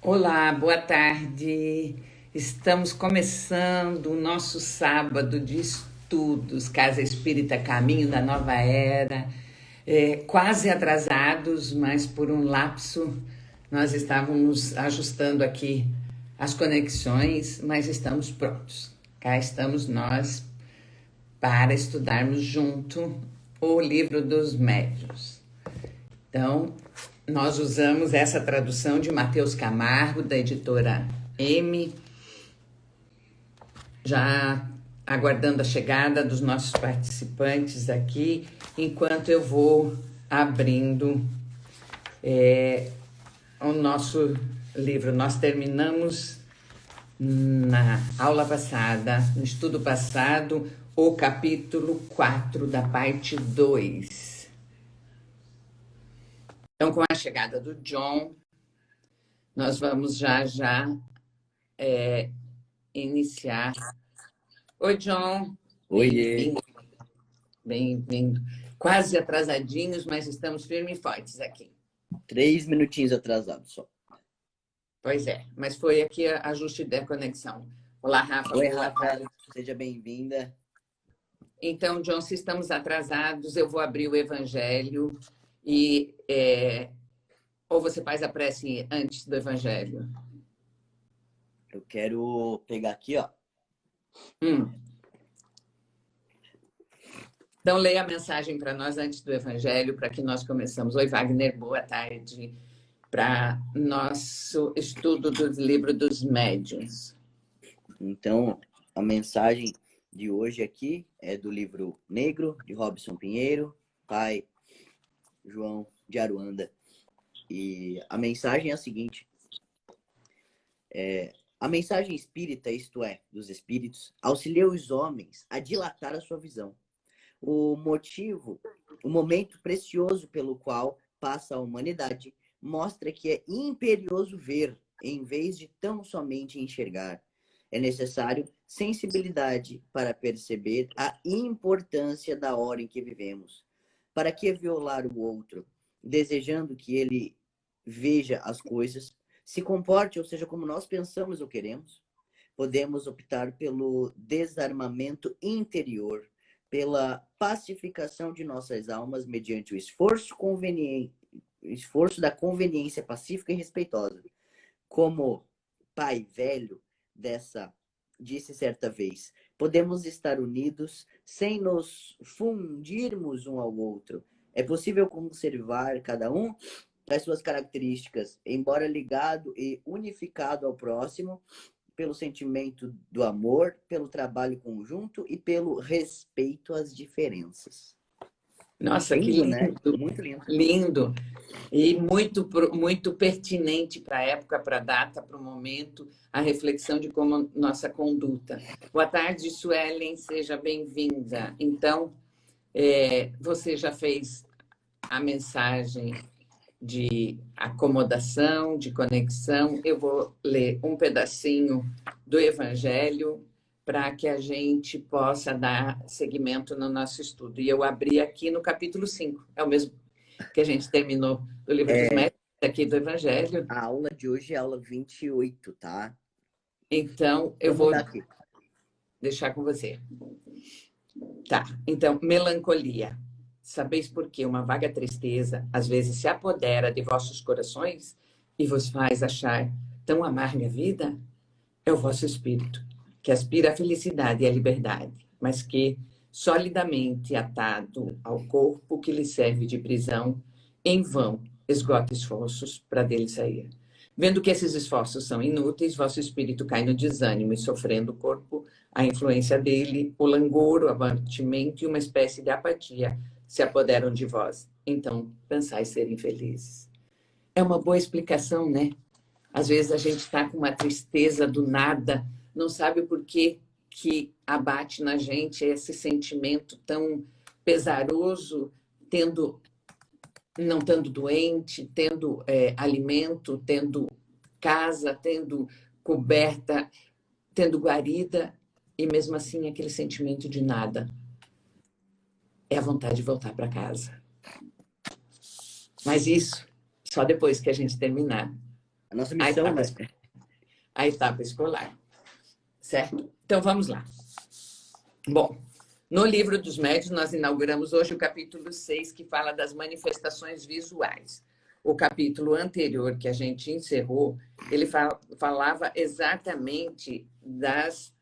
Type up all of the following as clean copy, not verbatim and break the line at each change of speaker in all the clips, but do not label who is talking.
Olá, boa tarde. Estamos começando o nosso sábado de estudos, Casa Espírita Caminho da Nova Era. Quase atrasados, mas por um lapso nós estávamos ajustando aqui as conexões, mas estamos prontos. Cá estamos nós para estudarmos junto o livro dos médiuns. Então, nós usamos essa tradução de Mateus Camargo, da editora M, já aguardando a chegada dos nossos participantes aqui, enquanto eu vou abrindo o nosso livro. Nós terminamos na aula passada, no estudo passado, o capítulo 4 da parte 2. Então, com a chegada do John, nós vamos já iniciar. Oi, John.
Oiê.
Bem-vindo. Quase atrasadinhos, mas estamos firmes e fortes aqui.
3 minutinhos atrasado só.
Pois é, mas foi aqui ajuste da conexão. Olá, Rafa.
Oi, Rafa. Seja bem-vinda.
Então, John, se estamos atrasados, eu vou abrir o Evangelho e... ou você faz a prece antes do Evangelho?
Eu quero pegar aqui, ó.
Então, leia a mensagem para nós antes do Evangelho, para que nós começamos. Oi, Wagner, boa tarde. Para nosso estudo do livro dos médiuns.
Então, a mensagem de hoje aqui é do livro Negro, de Robson Pinheiro, pai João de Aruanda. E a mensagem é a seguinte. A mensagem espírita, isto é, dos espíritos, auxilia os homens a dilatar a sua visão. O momento precioso pelo qual passa a humanidade, mostra que é imperioso ver, em vez de tão somente enxergar. É necessário sensibilidade para perceber a importância da hora em que vivemos. Para que violar o outro, desejando que ele veja as coisas, se comporte, ou seja, como nós pensamos ou queremos? Podemos optar pelo desarmamento interior, pela pacificação de nossas almas mediante o esforço da conveniência pacífica e respeitosa. Como pai velho disse certa vez, podemos estar unidos sem nos fundirmos um ao outro. É possível conservar cada um as suas características, embora ligado e unificado ao próximo, pelo sentimento do amor, pelo trabalho conjunto e pelo respeito às diferenças.
Nossa,
lindo,
que lindo,
né? Muito lindo.
Lindo. E muito pertinente para a época, para a data, para o momento, a reflexão de como nossa conduta. Boa tarde, Suelen, seja bem-vinda. Então, você já fez a mensagem de acomodação, de conexão. Eu vou ler um pedacinho do Evangelho para que a gente possa dar seguimento no nosso estudo. E eu abri aqui no capítulo 5, é o mesmo que a gente terminou do livro dos médiuns, aqui do Evangelho.
A aula de hoje é a aula 28, tá?
Então, eu vou deixar com você. Tá, então, melancolia. Sabeis por que uma vaga tristeza às vezes se apodera de vossos corações e vos faz achar tão amarga a vida? É o vosso espírito, que aspira à felicidade e à liberdade, mas que, solidamente atado ao corpo que lhe serve de prisão, em vão esgota esforços para dele sair. Vendo que esses esforços são inúteis, vosso espírito cai no desânimo e, sofrendo o corpo, a influência dele, o langor, o abatimento e uma espécie de apatia se apoderam de vós. Então, pensais ser infelizes. É uma boa explicação, né? Às vezes a gente está com uma tristeza do nada, não sabe por que abate na gente esse sentimento tão pesaroso, não estando doente, tendo alimento, tendo casa, tendo coberta, tendo guarida, e mesmo assim aquele sentimento de nada. É a vontade de voltar para casa. Mas isso só depois que a gente terminar
A nossa
A
missão,
etapa,
né?
a etapa escolar, certo? Então, vamos lá. Bom, no livro dos médiuns, nós inauguramos hoje o capítulo 6, que fala das manifestações visuais. O capítulo anterior, que a gente encerrou, ele falava exatamente das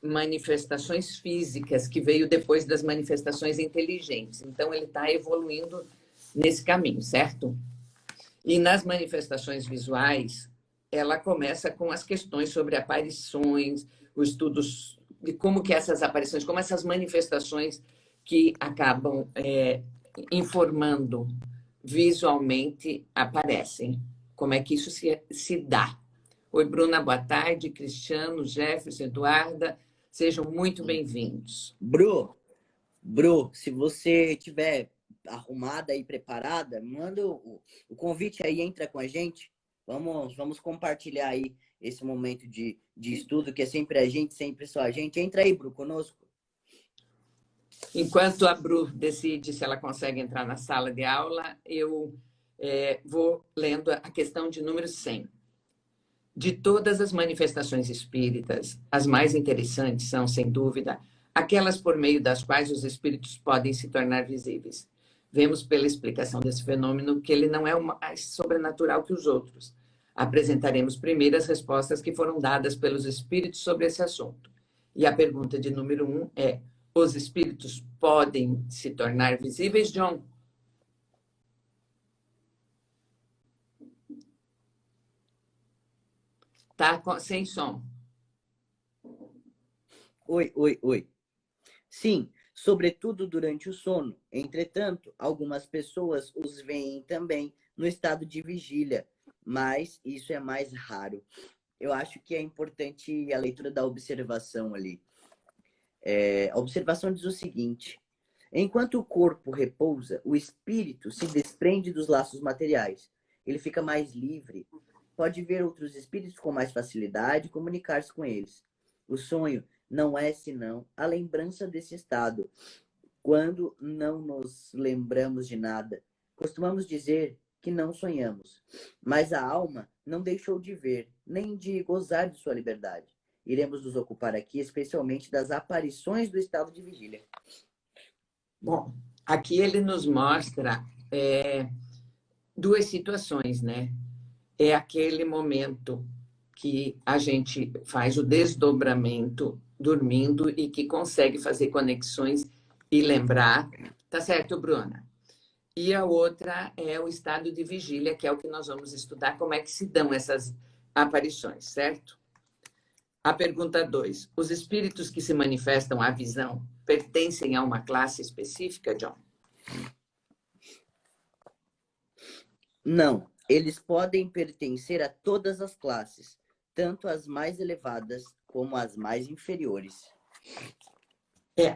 manifestações físicas, que veio depois das manifestações inteligentes. Então, ele está evoluindo nesse caminho, certo? E nas manifestações visuais, ela começa com as questões sobre aparições, os estudos de como que essas aparições, como essas manifestações que acabam informando visualmente aparecem. Como é que isso se dá? Oi, Bruna, boa tarde. Cristiano, Jefferson, Eduarda, sejam muito bem-vindos.
Bru, se você tiver arrumada e preparada, manda o convite aí, entra com a gente. Vamos compartilhar aí esse momento de estudo, que é sempre a gente, sempre só a gente. Entra aí, Bru, conosco.
Enquanto a Bru decide se ela consegue entrar na sala de aula, eu vou lendo a questão de número 100. De todas as manifestações espíritas, as mais interessantes são, sem dúvida, aquelas por meio das quais os espíritos podem se tornar visíveis. Vemos pela explicação desse fenômeno que ele não é mais sobrenatural que os outros. Apresentaremos primeiro as respostas que foram dadas pelos espíritos sobre esse assunto. E a pergunta de número 1 é: os espíritos podem se tornar visíveis, John? Tá sem som.
Oi. Sim, sobretudo durante o sono. Entretanto, algumas pessoas os veem também no estado de vigília, mas isso é mais raro. Eu acho que é importante a leitura da observação ali. A observação diz o seguinte: enquanto o corpo repousa, o espírito se desprende dos laços materiais. Ele fica mais livre, pode ver outros espíritos com mais facilidade e comunicar-se com eles. O sonho não é senão a lembrança desse estado. Quando não nos lembramos de nada, costumamos dizer que não sonhamos, mas a alma não deixou de ver, nem de gozar de sua liberdade. Iremos nos ocupar aqui especialmente das aparições do estado de vigília.
Bom, aqui ele nos mostra duas situações, né? É aquele momento que a gente faz o desdobramento dormindo e que consegue fazer conexões e lembrar. Tá certo, Bruna? E a outra é o estado de vigília, que é o que nós vamos estudar, como é que se dão essas aparições, certo? A pergunta 2. Os espíritos que se manifestam à visão pertencem a uma classe específica, John?
Não, eles podem pertencer a todas as classes, tanto as mais elevadas como as mais inferiores.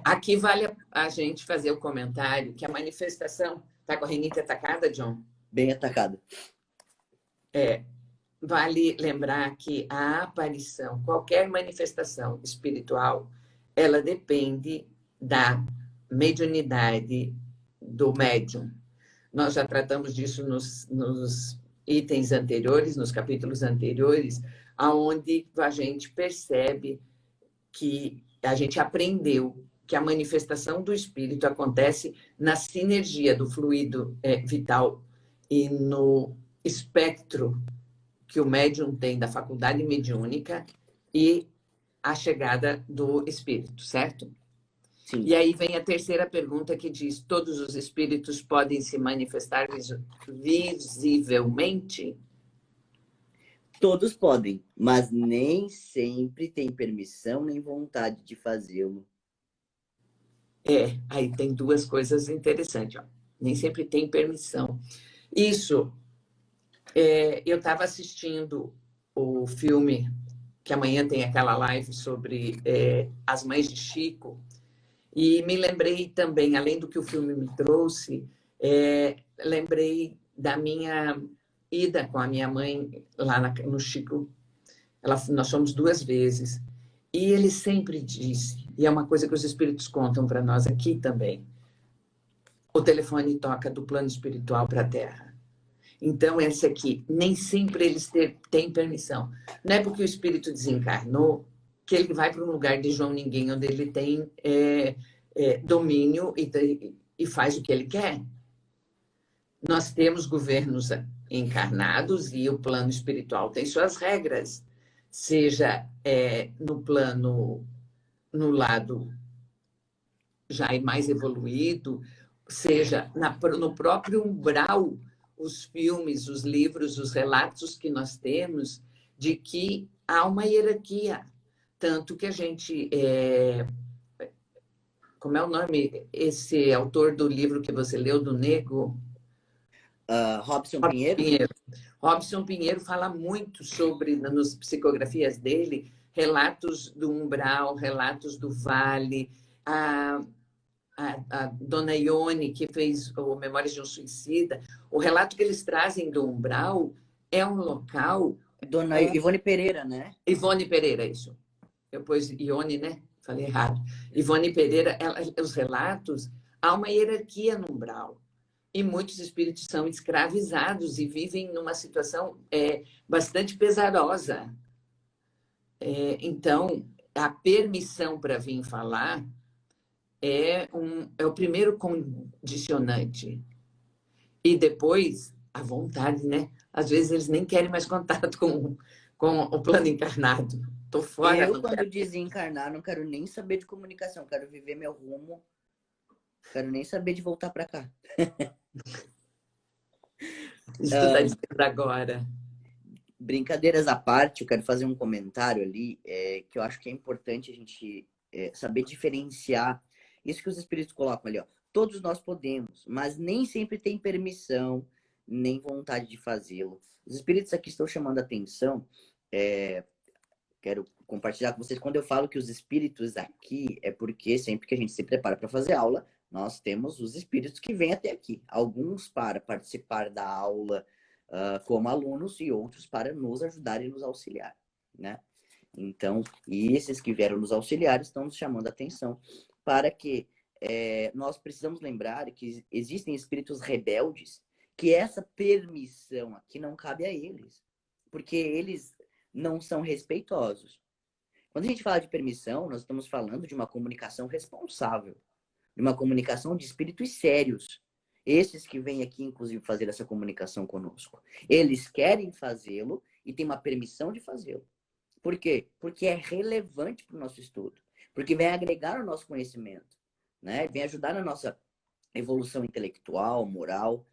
Aqui vale a gente fazer o comentário que a manifestação... Está com a rinite atacada, John?
Bem atacada.
Vale lembrar que a aparição, qualquer manifestação espiritual, ela depende da mediunidade do médium. Nós já tratamos disso nos itens anteriores, nos capítulos anteriores, onde a gente percebe que a gente aprendeu que a manifestação do espírito acontece na sinergia do fluido vital e no espectro que o médium tem da faculdade mediúnica e a chegada do espírito, certo?
Sim.
E aí vem a terceira pergunta que diz: todos os espíritos podem se manifestar visivelmente?
Todos podem, mas nem sempre têm permissão nem vontade de fazê-lo.
Aí tem duas coisas interessantes. Ó. Nem sempre tem permissão. Isso, eu estava assistindo o filme, que amanhã tem aquela live sobre as mães de Chico, e me lembrei também, além do que o filme me trouxe, lembrei da minha ida com a minha mãe lá no Chico. Nós fomos 2 vezes. E ele sempre disse, e é uma coisa que os espíritos contam para nós aqui também, o telefone toca do plano espiritual para a Terra. Então, essa aqui, nem sempre eles têm permissão. Não é porque o espírito desencarnou que ele vai para um lugar de João Ninguém, onde ele tem domínio e faz o que ele quer. Nós temos governos encarnados e o plano espiritual tem suas regras, seja no plano, no lado já mais evoluído, seja no próprio umbral, os filmes, os livros, os relatos que nós temos de que há uma hierarquia. Tanto que a gente... como é o nome? Esse autor do livro que você leu, do Nego?
Robson Pinheiro?
Robson Pinheiro fala muito sobre, nas psicografias dele, relatos do umbral, relatos do vale. A dona Ione, que fez o Memórias de um Suicida, o relato que eles trazem do umbral é um local...
Dona Ivone Pereira, né?
Ivone Pereira, isso. Eu pus Ione, né? Falei errado. Ivone Pereira, os relatos, há uma hierarquia no umbral. E muitos espíritos são escravizados e vivem numa situação bastante pesarosa. Então, a permissão para vir falar é o primeiro condicionante. E depois, a vontade, né? Às vezes eles nem querem mais contato com o plano encarnado. Tô fora.
Eu, quando desencarnar, não quero nem saber de comunicação. Quero viver meu rumo. Quero nem saber de voltar para cá.
Isso tu tá dizendo agora.
Brincadeiras à parte, eu quero fazer um comentário ali que eu acho que é importante a gente saber diferenciar isso que os espíritos colocam ali, ó. Todos nós podemos, mas nem sempre tem permissão, nem vontade de fazê-lo. Os espíritos aqui estão chamando a atenção. Quero compartilhar com vocês. Quando eu falo que os espíritos aqui, é porque sempre que a gente se prepara para fazer aula, nós temos os espíritos que vêm até aqui. Alguns para participar da aula como alunos e outros para nos ajudar e nos auxiliar, né? Então, e esses que vieram nos auxiliar estão nos chamando a atenção para que nós precisamos lembrar que existem espíritos rebeldes, que essa permissão aqui não cabe a eles, porque eles não são respeitosos. Quando a gente fala de permissão, nós estamos falando de uma comunicação responsável, de uma comunicação de espíritos sérios. Esses que vêm aqui, inclusive, fazer essa comunicação conosco. Eles querem fazê-lo e têm uma permissão de fazê-lo. Por quê? Porque é relevante para o nosso estudo. Porque vem agregar ao nosso conhecimento, né? Vem ajudar na nossa evolução intelectual, moral.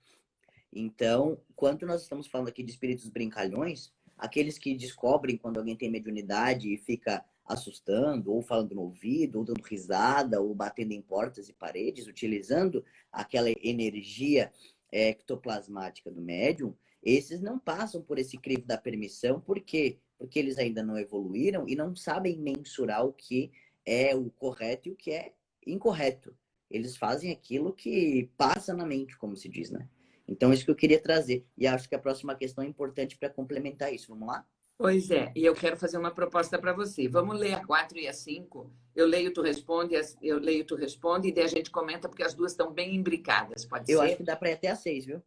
Então, quando nós estamos falando aqui de espíritos brincalhões, aqueles que descobrem quando alguém tem mediunidade e fica assustando, ou falando no ouvido, ou dando risada, ou batendo em portas e paredes, utilizando aquela energia ectoplasmática do médium, esses não passam por esse crivo da permissão. Por quê? Porque eles ainda não evoluíram e não sabem mensurar o que é o correto e o que é incorreto. Eles fazem aquilo que passa na mente, como se diz, né? Então, isso que eu queria trazer. E acho que a próxima questão é importante para complementar isso. Vamos lá?
Pois é, e eu quero fazer uma proposta para você. Vamos ler a 4 e a 5. Eu leio, tu responde, eu leio, tu responde, e daí a gente comenta, porque as duas estão bem imbricadas, pode ser?
Eu acho que dá para ir até a 6, viu?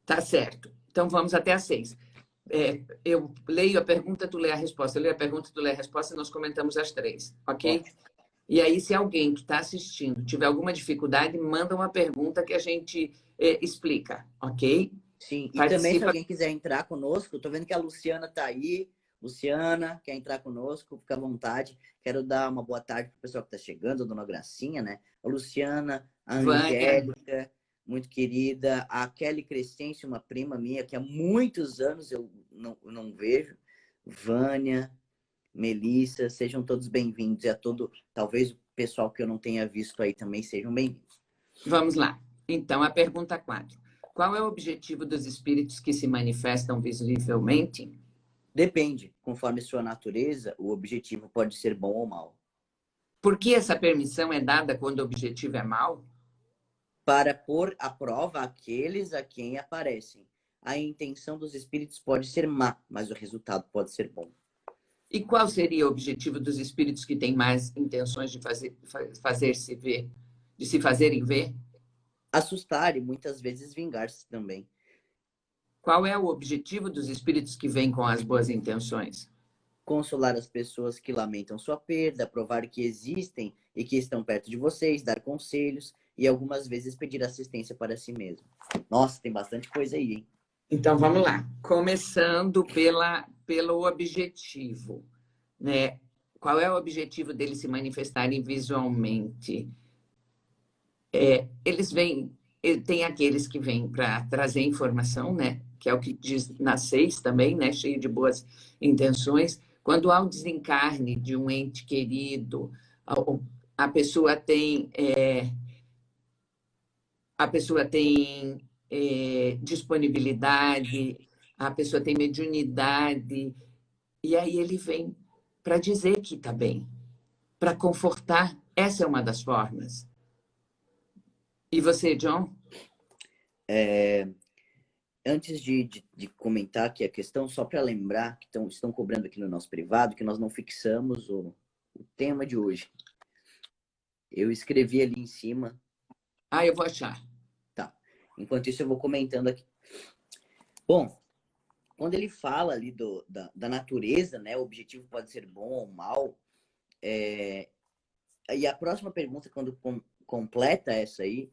Tá certo. Então, vamos até a 6. Eu leio a pergunta, tu lê a resposta. Eu leio a pergunta, tu lê a resposta, e nós comentamos as 3, ok?
Ótimo.
E aí, se alguém que está assistindo tiver alguma dificuldade, manda uma pergunta que a gente explica, ok?
Sim, e
Participa...
também se alguém quiser entrar conosco, tô vendo que a Luciana tá aí. Luciana, quer entrar conosco? Fica à vontade. Quero dar uma boa tarde pro pessoal que tá chegando, a Dona Gracinha, né? A Luciana, a Angélica, muito querida. A Kelly Crescêncio, uma prima minha, que há muitos anos eu não vejo. Vânia, Melissa, sejam todos bem-vindos. E a todo, talvez o pessoal que eu não tenha visto aí também sejam bem-vindos.
Vamos lá. Então, a pergunta 4. Qual é o objetivo dos espíritos que se manifestam visivelmente?
Depende. Conforme sua natureza, o objetivo pode ser bom ou mal.
Por que essa permissão é dada quando o objetivo é mau?
Para pôr à prova aqueles a quem aparecem. A intenção dos espíritos pode ser má, mas o resultado pode ser bom.
E qual seria o objetivo dos espíritos que têm mais intenções de fazer-se ver, de se fazerem ver?
Assustar e muitas vezes vingar-se também.
Qual é o objetivo dos espíritos que vêm com as boas intenções?
Consolar as pessoas que lamentam sua perda, provar que existem e que estão perto de vocês, dar conselhos e algumas vezes pedir assistência para si mesmo. Nossa, tem bastante coisa aí, hein?
Então, vamos lá. Começando pelo objetivo, né? Qual é o objetivo deles se manifestarem visualmente? Eles vêm, tem aqueles que vêm para trazer informação, né? Que é o que diz na 6 também, né? Cheio de boas intenções. Quando há um desencarne de um ente querido, a pessoa tem, disponibilidade, a pessoa tem mediunidade, e aí ele vem para dizer que está bem, para confortar. Essa é uma das formas. E você, John?
Antes de comentar aqui a questão, só para lembrar que estão cobrando aqui no nosso privado que nós não fixamos o tema de hoje. Eu escrevi ali em cima.
Ah, eu vou achar.
Tá. Enquanto isso, eu vou comentando aqui. Bom, quando ele fala ali da natureza, né? O objetivo pode ser bom ou mal. E a próxima pergunta, quando completa essa aí,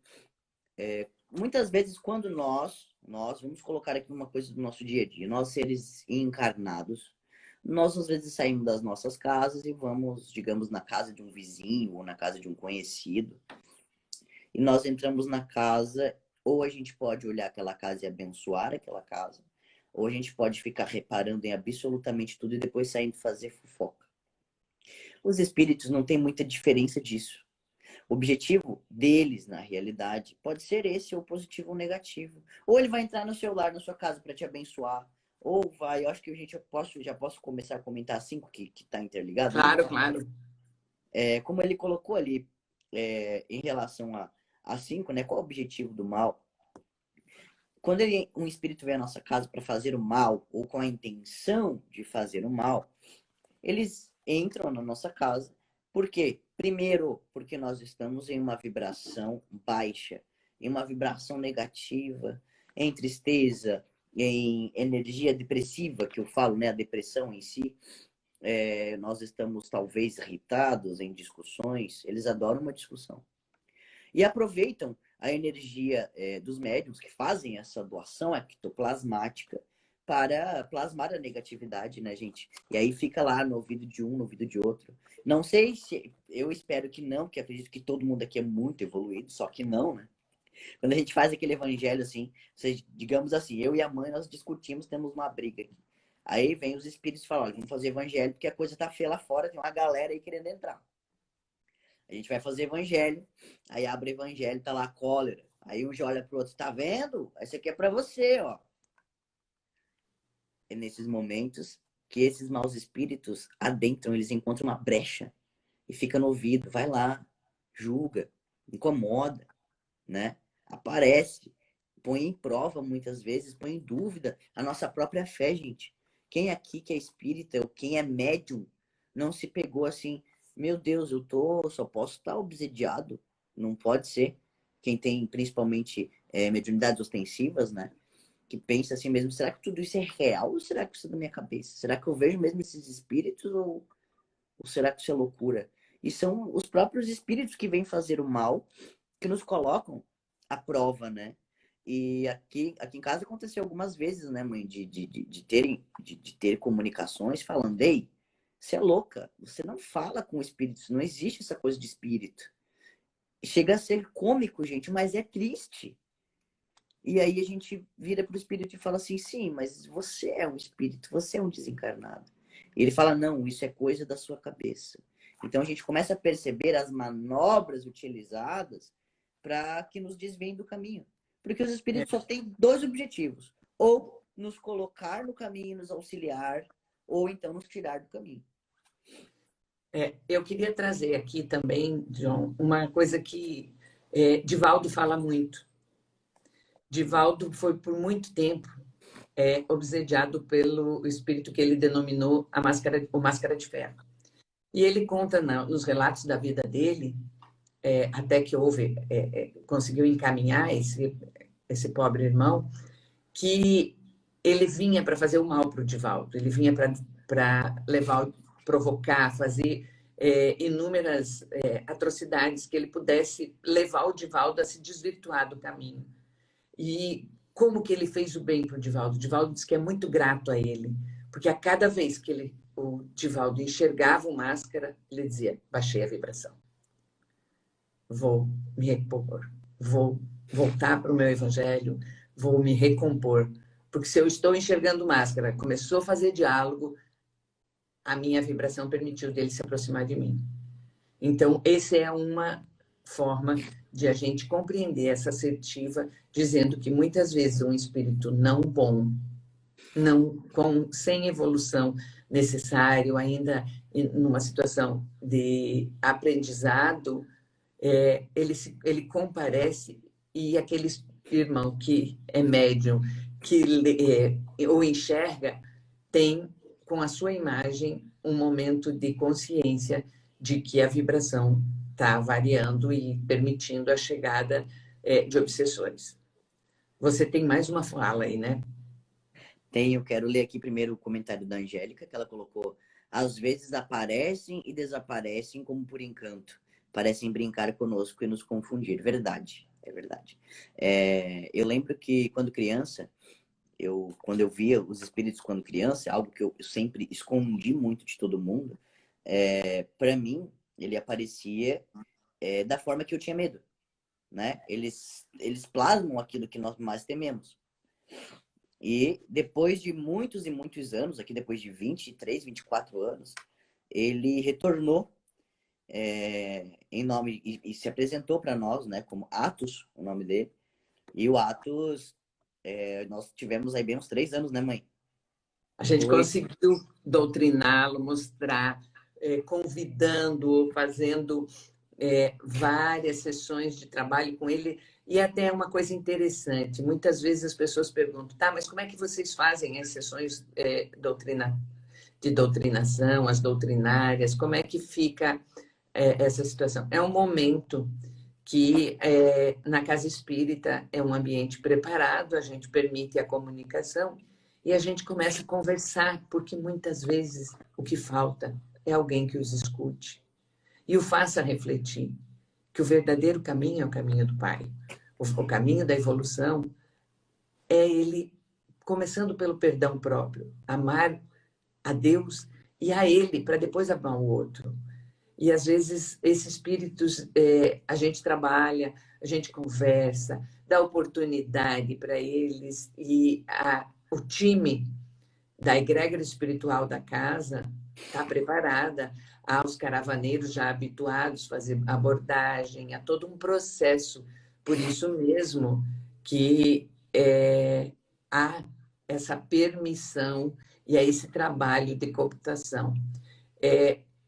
muitas vezes quando nós vamos colocar aqui uma coisa do nosso dia a dia, nós seres encarnados, nós às vezes saímos das nossas casas e vamos, digamos, na casa de um vizinho ou na casa de um conhecido, e nós entramos na casa, ou a gente pode olhar aquela casa e abençoar aquela casa, ou a gente pode ficar reparando em absolutamente tudo e depois saindo fazer fofoca. Os espíritos não têm muita diferença disso. O objetivo deles, na realidade, pode ser esse, ou positivo ou negativo. Ou ele vai entrar no seu lar, na sua casa, para te abençoar. Ou vai, eu acho que a gente já posso começar a comentar 5 que está interligado.
Claro, claro.
Como ele colocou ali, em relação a 5, né? Qual é o objetivo do mal? Quando um espírito vem à nossa casa para fazer o mal, ou com a intenção de fazer o mal, eles entram na nossa casa. Por quê? Primeiro, porque nós estamos em uma vibração baixa, em uma vibração negativa, em tristeza, em energia depressiva, que eu falo, né? A depressão em si. Nós estamos talvez irritados em discussões. Eles adoram uma discussão. E aproveitam a energia dos médiuns que fazem essa doação ectoplasmática para plasmar a negatividade, né, gente? E aí fica lá no ouvido de um, no ouvido de outro. Não sei se... Eu espero que não, porque acredito que todo mundo aqui é muito evoluído, só que não, né? Quando a gente faz aquele evangelho assim, digamos assim, eu e a mãe, nós discutimos, temos uma briga aqui. Aí vem os espíritos e falam, olha, vamos fazer evangelho, porque a coisa tá feia lá fora, tem uma galera aí querendo entrar. A gente vai fazer evangelho, aí abre o evangelho, tá lá a cólera. Aí um já olha pro outro, tá vendo? Esse aqui é pra você, ó. É nesses momentos que esses maus espíritos adentram, eles encontram uma brecha e fica no ouvido, vai lá, julga, incomoda, né? Aparece, põe em prova muitas vezes, põe em dúvida a nossa própria fé, gente. Quem aqui que é espírita ou quem é médium não se pegou assim, meu Deus, só posso estar obsediado, não pode ser. Quem tem principalmente mediunidades ostensivas, né? Que pensa assim mesmo, será que tudo isso é real ou será que isso é da minha cabeça? Será que eu vejo mesmo esses espíritos ou será que isso é loucura? E são os próprios espíritos que vêm fazer o mal que nos colocam à prova, né? E aqui em casa aconteceu algumas vezes, né, mãe, de ter comunicações falando, ei, você é louca, você não fala com espíritos, não existe essa coisa de espírito. Chega a ser cômico, gente, mas é triste. E aí a gente vira pro espírito e fala assim, sim, mas você é um espírito, você é um desencarnado. E ele fala, não, isso é coisa da sua cabeça. Então a gente começa a perceber as manobras utilizadas para que nos desviem do caminho. Porque os espíritos só têm 2 objetivos. Ou nos colocar no caminho, nos auxiliar, ou então nos tirar do caminho.
Eu queria trazer aqui também, John, uma coisa que Divaldo fala muito. Divaldo foi por muito tempo obsediado pelo espírito que ele denominou o Máscara de Ferro. E ele conta nos relatos da vida dele, até que conseguiu encaminhar esse pobre irmão, que ele vinha para fazer o mal para o Divaldo, ele vinha para levar, provocar, fazer inúmeras atrocidades que ele pudesse levar o Divaldo a se desvirtuar do caminho. E como que ele fez o bem para o Divaldo? O Divaldo diz que é muito grato a ele, porque a cada vez que o Divaldo enxergava o Máscara, ele dizia, baixei a vibração. Vou me recompor, vou voltar para o meu evangelho, vou me recompor. Porque se eu estou enxergando Máscara, começou a fazer diálogo, a minha vibração permitiu dele se aproximar de mim. Então, essa é uma forma de a gente compreender essa assertiva, dizendo que muitas vezes um espírito não bom, sem evolução necessário, ainda numa situação de aprendizado, ele comparece e aquele irmão que é médium, que o enxerga, tem com a sua imagem um momento de consciência de que a vibração está variando e permitindo a chegada de obsessores. Você tem mais uma fala aí, né?
Tenho, quero ler aqui primeiro o comentário da Angélica, que ela colocou: às vezes aparecem e desaparecem como por encanto. Parecem brincar conosco e nos confundir. Verdade, é verdade. Eu lembro que quando criança, quando eu via os espíritos quando criança, algo que eu sempre escondi muito de todo mundo, para mim, ele aparecia da forma que eu tinha medo, né? Eles plasmam aquilo que nós mais tememos. E depois de muitos e muitos anos, aqui depois de 23, 24 anos, ele retornou em nome e se apresentou para nós, né, como Atos, o nome dele. E o Atos, nós tivemos aí bem uns 3 anos, né, mãe?
A gente conseguiu doutriná-lo, mostrar, convidando, fazendo várias sessões de trabalho com ele. E até uma coisa interessante, muitas vezes as pessoas perguntam, tá, mas como é que vocês fazem as sessões de doutrinação, as doutrinárias, como é que fica essa situação? É um momento que na casa espírita é um ambiente preparado, a gente permite a comunicação e a gente começa a conversar, porque muitas vezes o que falta é alguém que os escute e o faça refletir que o verdadeiro caminho é o caminho do Pai. O caminho da evolução é ele, começando pelo perdão próprio, amar a Deus e a Ele, para depois amar o outro. E às vezes esses espíritos, a gente trabalha, a gente conversa, dá oportunidade para eles e o time da egrégora espiritual da casa está preparada. Há os caravaneiros já habituados a fazer abordagem, há todo um processo. Por isso mesmo que há essa permissão e há esse trabalho de cooptação.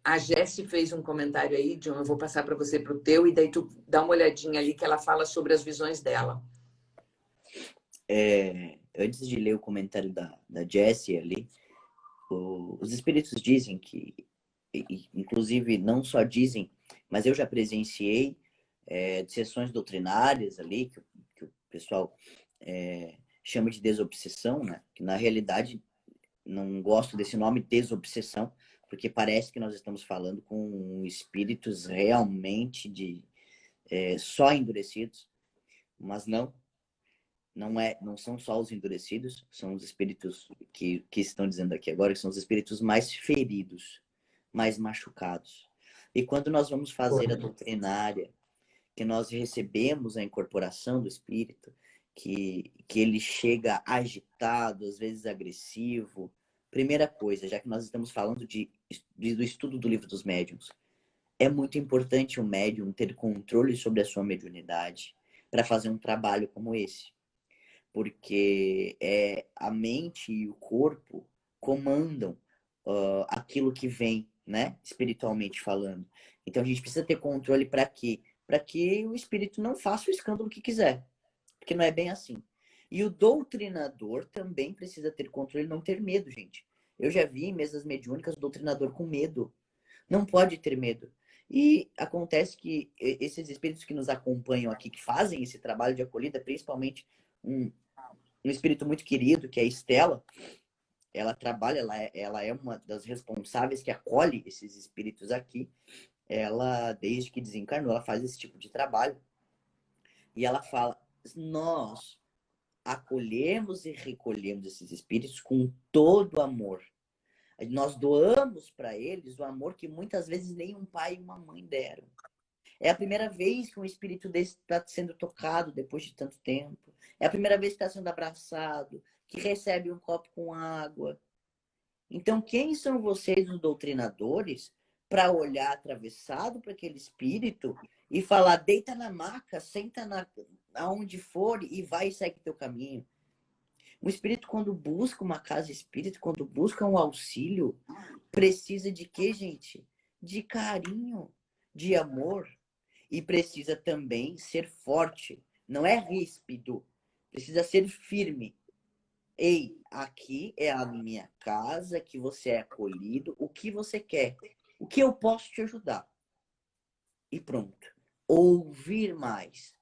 A Jessie fez um comentário aí, John, eu vou passar para você para o teu, e daí tu dá uma olhadinha ali que ela fala sobre as visões dela.
Antes de ler o comentário da Jessie ali, os espíritos dizem que, inclusive não só dizem, mas eu já presenciei sessões doutrinárias ali, que o pessoal chama de desobsessão, né? Que na realidade não gosto desse nome, desobsessão, porque parece que nós estamos falando com espíritos realmente só endurecidos, mas não são só os endurecidos, são os espíritos que estão dizendo aqui agora, que são os espíritos mais feridos, mais machucados. E quando nós vamos fazer a doutrinária, que nós recebemos a incorporação do espírito, que ele chega agitado, às vezes agressivo. Primeira coisa, já que nós estamos falando do estudo do Livro dos Médiuns, é muito importante o médium ter controle sobre a sua mediunidade para fazer um trabalho como esse. Porque a mente e o corpo comandam aquilo que vem, né, espiritualmente falando. Então a gente precisa ter controle para quê? Para que o espírito não faça o escândalo que quiser. Porque não é bem assim. E o doutrinador também precisa ter controle e não ter medo, gente. Eu já vi em mesas mediúnicas o doutrinador com medo. Não pode ter medo. E acontece que esses espíritos que nos acompanham aqui, que fazem esse trabalho de acolhida, principalmente um espírito muito querido, que é a Estela. Ela trabalha, ela é uma das responsáveis que acolhe esses espíritos aqui. Ela, desde que desencarnou, ela faz esse tipo de trabalho. E ela fala, nós acolhemos e recolhemos esses espíritos com todo amor. Nós doamos para eles o amor que muitas vezes nem um pai e uma mãe deram. É a primeira vez que um espírito desse está sendo tocado depois de tanto tempo. É a primeira vez que está sendo abraçado, que recebe um copo com água. Então, quem são vocês, os doutrinadores, para olhar atravessado para aquele espírito e falar, deita na maca, senta aonde for e vai e segue teu caminho? Um espírito, quando busca uma casa espírita, quando busca um auxílio, precisa de quê, gente? De carinho, de amor. E precisa também ser forte. Não é ríspido. Precisa ser firme. Ei, aqui é a minha casa, que você é acolhido. O que você quer? O que eu posso te ajudar? E pronto. Ouvir mais.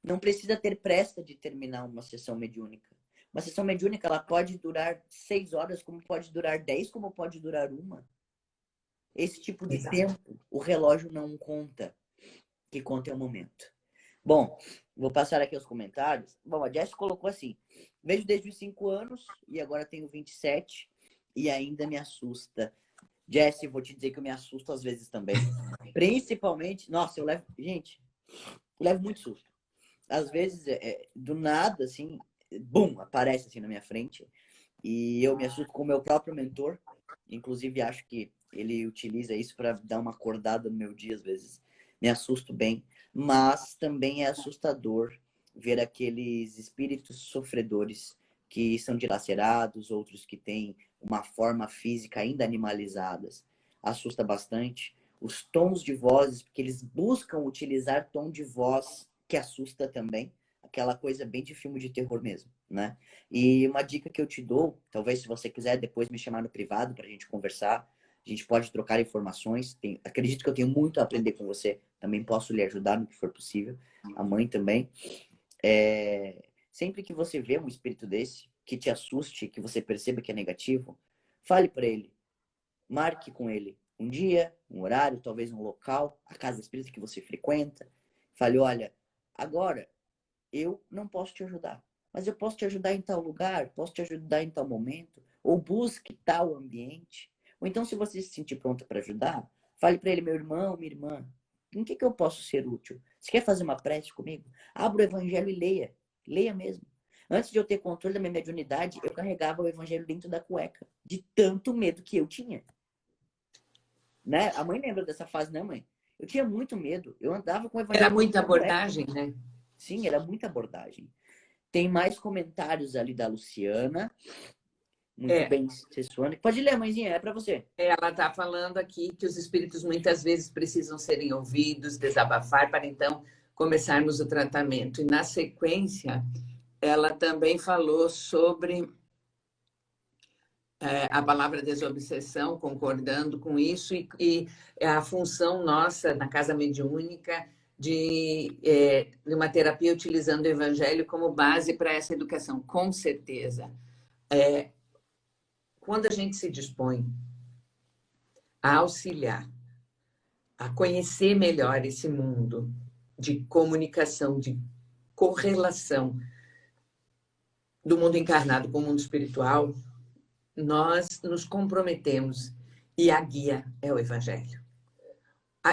Não precisa ter pressa de terminar uma sessão mediúnica. Uma sessão mediúnica, ela pode durar 6 horas, como pode durar 10, como pode durar 1. Esse tipo de tempo, o relógio não conta. Que conta é o momento. Bom, vou passar aqui os comentários. Bom, a Jess colocou assim, vejo desde os 5 anos e agora tenho 27 e ainda me assusta. Jess, vou te dizer que eu me assusto às vezes também. Principalmente, nossa, eu levo muito susto. Às vezes, do nada, assim, bum, aparece assim na minha frente e eu me assusto com o meu próprio mentor. Inclusive, acho que ele utiliza isso para dar uma acordada no meu dia, às vezes. Me assusto bem, mas também é assustador ver aqueles espíritos sofredores que são dilacerados, outros que têm uma forma física ainda animalizadas. Assusta bastante. Os tons de vozes, porque eles buscam utilizar tom de voz que assusta também. Aquela coisa bem de filme de terror mesmo, né? E uma dica que eu te dou, talvez se você quiser depois me chamar no privado para a gente conversar, a gente pode trocar informações. Acredito que eu tenho muito a aprender com você. Também posso lhe ajudar no que for possível. A mãe também. Sempre que você vê um espírito desse, que te assuste, que você perceba que é negativo, fale para ele. Marque com ele um dia, um horário, talvez um local, a casa espírita que você frequenta. Fale, olha, agora eu não posso te ajudar, mas eu posso te ajudar em tal lugar, posso te ajudar em tal momento, ou busque tal ambiente. Ou então, se você se sentir pronta para ajudar, fale para ele, meu irmão, minha irmã, em que eu posso ser útil? Você quer fazer uma prece comigo? Abra o evangelho e leia. Leia mesmo. Antes de eu ter controle da minha mediunidade, eu carregava o evangelho dentro da cueca, de tanto medo que eu tinha. Né? A mãe lembra dessa fase, né, mãe? Eu tinha muito medo. Eu andava com o evangelho.
Era muita abordagem, né?
Sim, era muita abordagem. Tem mais comentários ali da Luciana. Muito bem, Sessuane. Pode ler, mãezinha, é para você.
Ela está falando aqui que os espíritos muitas vezes precisam serem ouvidos, desabafar, para então começarmos o tratamento. E na sequência, ela também falou sobre a palavra desobsessão, concordando com isso, e a função nossa na Casa Mediúnica de uma terapia utilizando o Evangelho como base para essa educação, com certeza. Quando a gente se dispõe a auxiliar, a conhecer melhor esse mundo de comunicação, de correlação do mundo encarnado com o mundo espiritual, nós nos comprometemos e a guia é o Evangelho.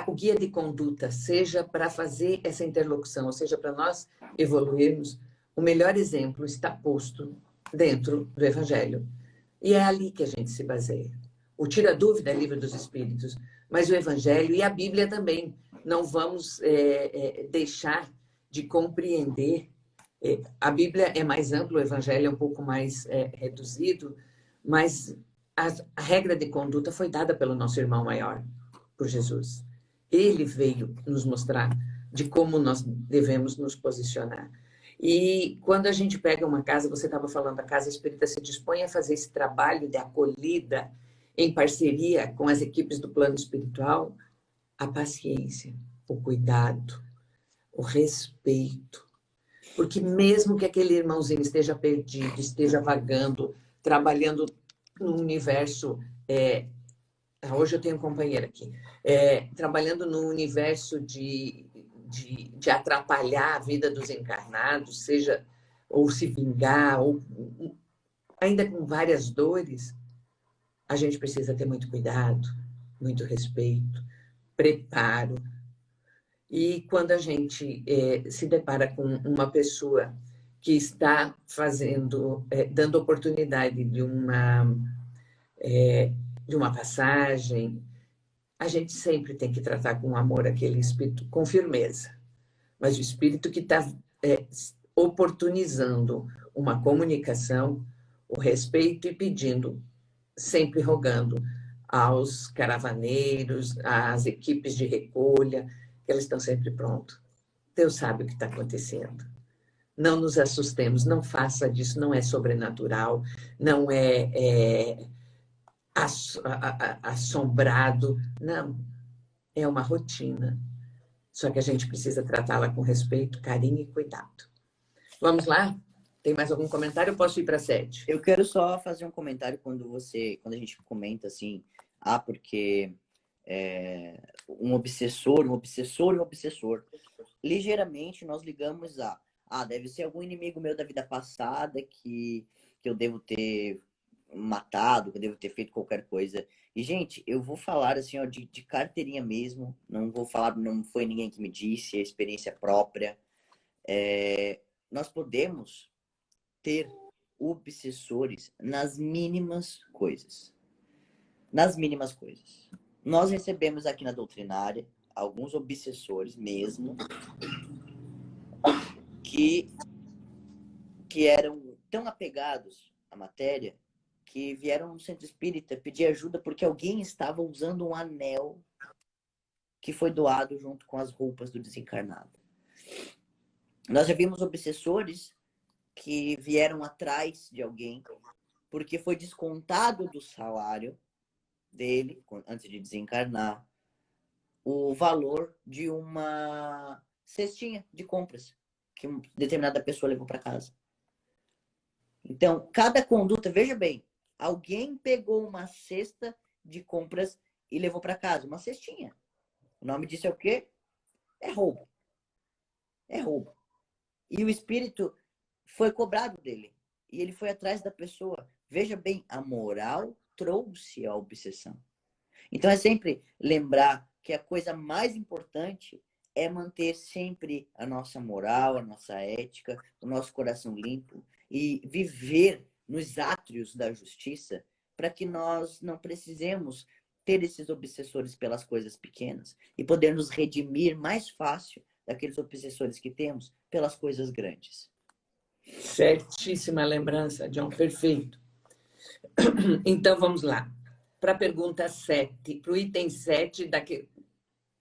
O guia de conduta, seja para fazer essa interlocução, ou seja, para nós evoluirmos, o melhor exemplo está posto dentro do Evangelho. E é ali que a gente se baseia. O Tira Dúvida é livro dos Espíritos, mas o Evangelho e a Bíblia também. Não vamos deixar de compreender. A Bíblia é mais ampla, o Evangelho é um pouco mais reduzido, mas a regra de conduta foi dada pelo nosso irmão maior, por Jesus. Ele veio nos mostrar de como nós devemos nos posicionar. E quando a gente pega uma casa, você estava falando, a Casa Espírita se dispõe a fazer esse trabalho de acolhida em parceria com as equipes do plano espiritual, a paciência, o cuidado, o respeito, Porque mesmo que aquele irmãozinho esteja perdido, esteja vagando, trabalhando no universo... hoje eu tenho um companheiro aqui. Trabalhando no universo de atrapalhar a vida dos encarnados, seja ou se vingar, ou ainda com várias dores, a gente precisa ter muito cuidado, muito respeito, preparo. E quando a gente se depara com uma pessoa que está dando oportunidade de uma passagem, a gente sempre tem que tratar com amor aquele espírito, com firmeza. Mas o espírito que está oportunizando uma comunicação, o respeito e pedindo, sempre rogando aos caravaneiros, às equipes de recolha, que elas estão sempre prontos. Deus sabe o que está acontecendo. Não nos assustemos, não faça disso, não é sobrenatural, não é assombrado, não. É uma rotina. Só que a gente precisa tratá-la com respeito, carinho e cuidado. Vamos lá? Tem mais algum comentário? Eu posso ir para a 7?
Eu quero só fazer um comentário quando a gente comenta assim, porque um obsessor. Ligeiramente nós ligamos deve ser algum inimigo meu da vida passada que eu devo ter matado, que eu devo ter feito qualquer coisa. E, gente, eu vou falar assim, de carteirinha mesmo, não vou falar, não foi ninguém que me disse, é experiência própria. Nós podemos ter obsessores nas mínimas coisas. Nas mínimas coisas. Nós recebemos aqui na doutrinária alguns obsessores mesmo que eram tão apegados à matéria que vieram no centro espírita pedir ajuda porque alguém estava usando um anel que foi doado junto com as roupas do desencarnado. Nós já vimos obsessores que vieram atrás de alguém porque foi descontado do salário dele, antes de desencarnar, o valor de uma cestinha de compras que uma determinada pessoa levou para casa. Então, cada conduta, veja bem, alguém pegou uma cesta de compras e levou para casa, uma cestinha. O nome disso é o quê? É roubo. É roubo. E o espírito foi cobrado dele. E ele foi atrás da pessoa. Veja bem, a moral trouxe a obsessão. Então é sempre lembrar que a coisa mais importante é manter sempre a nossa moral, a nossa ética, o nosso coração limpo e viver nos átrios da justiça para que nós não precisemos ter esses obsessores pelas coisas pequenas e poder nos redimir mais fácil daqueles obsessores que temos pelas coisas grandes.
Certíssima lembrança, John, perfeito. Então, vamos lá. Para a pergunta 7, para o item 7,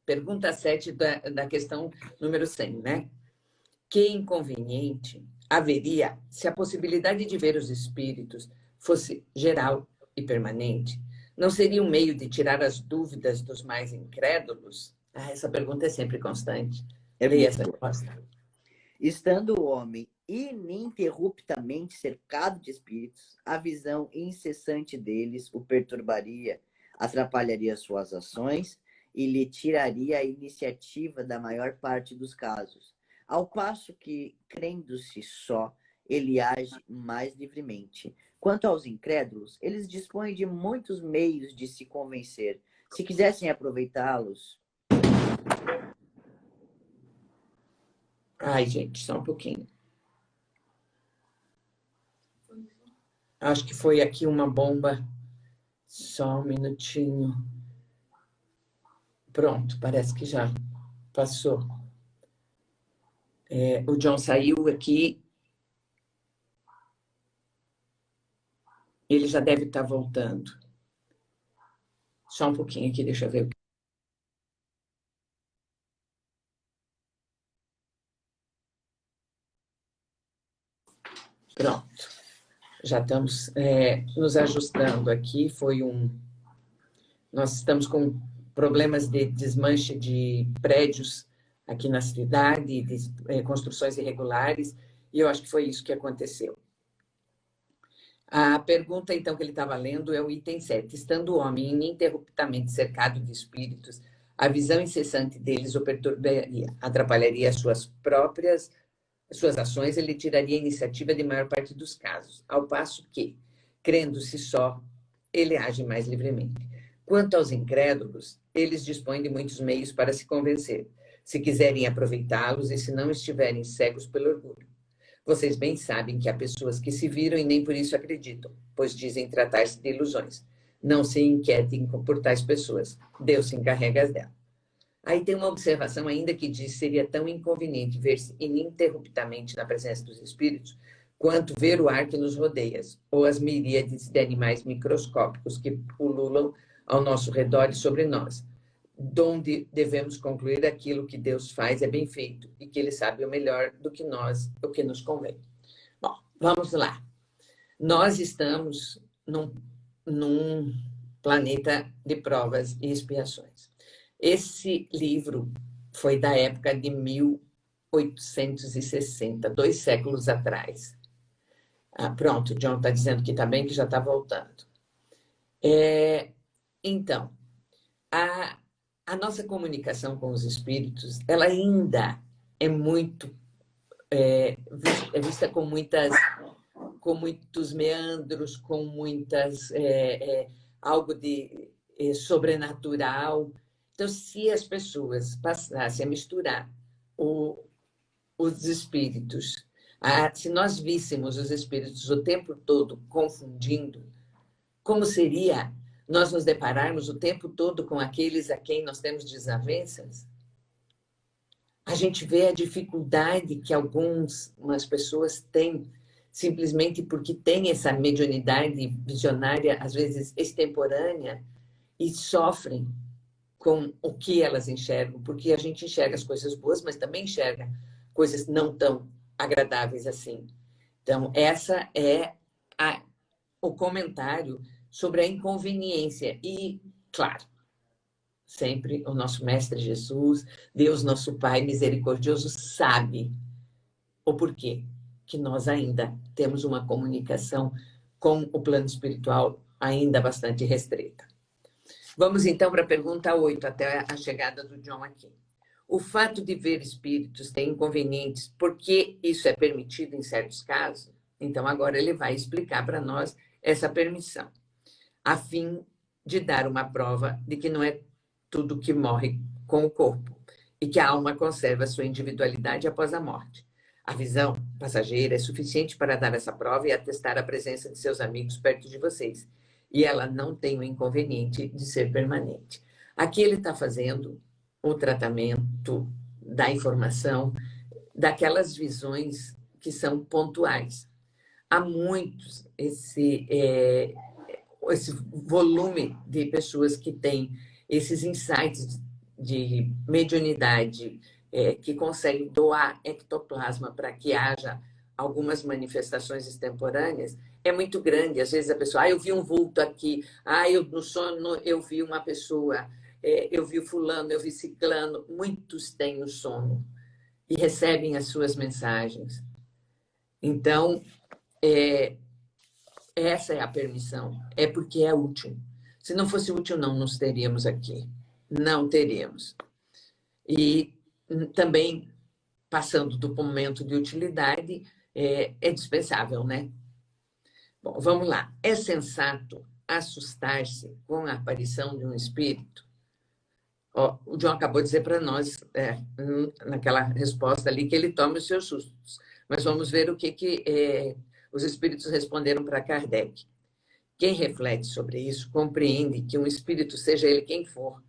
pergunta 7 da questão número 100, né? Que inconveniente haveria se a possibilidade de ver os espíritos fosse geral e permanente? Não seria um meio de tirar as dúvidas dos mais incrédulos? Essa pergunta é sempre constante. Leia essa resposta.
Estando o homem ininterruptamente cercado de espíritos, a visão incessante deles o perturbaria, atrapalharia suas ações e lhe tiraria a iniciativa da maior parte dos casos. Ao passo que, crendo-se só, ele age mais livremente. Quanto aos incrédulos, eles dispõem de muitos meios de se convencer. Se quisessem aproveitá-los...
Ai, gente, só um pouquinho. Acho que foi aqui uma bomba. Só um minutinho. Pronto, parece que já passou. O John saiu aqui. Ele já deve estar voltando. Só um pouquinho aqui, deixa eu ver. Pronto. Já estamos nos ajustando aqui. Nós estamos com problemas de desmanche de prédios aqui na cidade, de construções irregulares, e eu acho que foi isso que aconteceu. A pergunta, então, que ele estava lendo é o item 7. Estando o homem ininterruptamente cercado de espíritos, a visão incessante deles o perturbaria, atrapalharia suas ações, ele tiraria a iniciativa de maior parte dos casos, ao passo que, crendo-se só, ele age mais livremente. Quanto aos incrédulos, eles dispõem de muitos meios para se convencer, se quiserem aproveitá-los e se não estiverem cegos pelo orgulho. Vocês bem sabem que há pessoas que se viram e nem por isso acreditam, pois dizem tratar-se de ilusões. Não se inquietem por tais pessoas. Deus se encarrega dela. Aí tem uma observação ainda que diz que seria tão inconveniente ver-se ininterruptamente na presença dos espíritos quanto ver o ar que nos rodeia, ou as miríades de animais microscópicos que pululam ao nosso redor e sobre nós, donde devemos concluir aquilo que Deus faz é bem feito e que Ele sabe o melhor do que nós, o que nos convém. Bom, vamos lá. Nós estamos num planeta de provas e expiações. Esse livro foi da época de 1860, 2 séculos atrás. Pronto, o John está dizendo que está bem, que já está voltando. Então, a nossa comunicação com os espíritos, ela ainda é muito vista com muitos meandros, com muitas algo de sobrenatural. Então, se as pessoas passassem a misturar os espíritos, se nós víssemos os espíritos o tempo todo confundindo, como seria nós nos depararmos o tempo todo com aqueles a quem nós temos desavenças? A gente vê a dificuldade que algumas pessoas têm, simplesmente porque têm essa mediunidade visionária, às vezes extemporânea, e sofrem com o que elas enxergam, porque a gente enxerga as coisas boas, mas também enxerga coisas não tão agradáveis assim. Então, essa é o comentário sobre a inconveniência. E, claro, sempre o nosso Mestre Jesus, Deus, nosso Pai misericordioso, sabe o porquê que nós ainda temos uma comunicação com o plano espiritual ainda bastante restrita. Vamos, então, para a pergunta 8, até a chegada do John aqui. O fato de ver espíritos tem inconvenientes, porque isso é permitido em certos casos? Então, agora ele vai explicar para nós essa permissão, a fim de dar uma prova de que não é tudo que morre com o corpo e que a alma conserva sua individualidade após a morte. A visão passageira é suficiente para dar essa prova e atestar a presença de seus amigos perto de vocês. E ela não tem o inconveniente de ser permanente. Aqui ele está fazendo o tratamento da informação daquelas visões que são pontuais. Há muitos esse volume de pessoas que têm esses insights de mediunidade, que conseguem doar ectoplasma para que haja algumas manifestações extemporâneas, é muito grande. Às vezes a pessoa, eu vi um vulto aqui, no sono eu vi uma pessoa, eu vi o fulano, eu vi ciclano. Muitos têm o sono e recebem as suas mensagens. Então, essa é a permissão, é porque é útil. Se não fosse útil, não nos teríamos aqui. Não teríamos. E também, passando do momento de utilidade, é dispensável, né? Bom, vamos lá. É sensato assustar-se com a aparição de um espírito? O John acabou de dizer para nós, naquela resposta ali, que ele toma os seus sustos. Mas vamos ver o que os espíritos responderam para Kardec. Quem reflete sobre isso compreende que um espírito, seja ele quem for,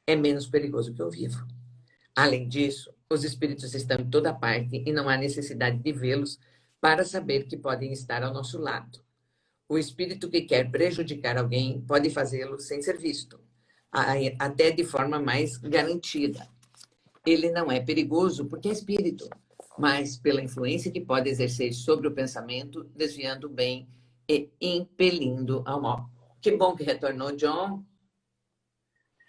é menos perigoso que o vivo. Além disso, os espíritos estão em toda parte e não há necessidade de vê-los para saber que podem estar ao nosso lado. O espírito que quer prejudicar alguém pode fazê-lo sem ser visto, até de forma mais garantida. Ele não é perigoso porque é espírito, mas pela influência que pode exercer sobre o pensamento, desviando o bem e impelindo ao mal. Que bom que retornou, John.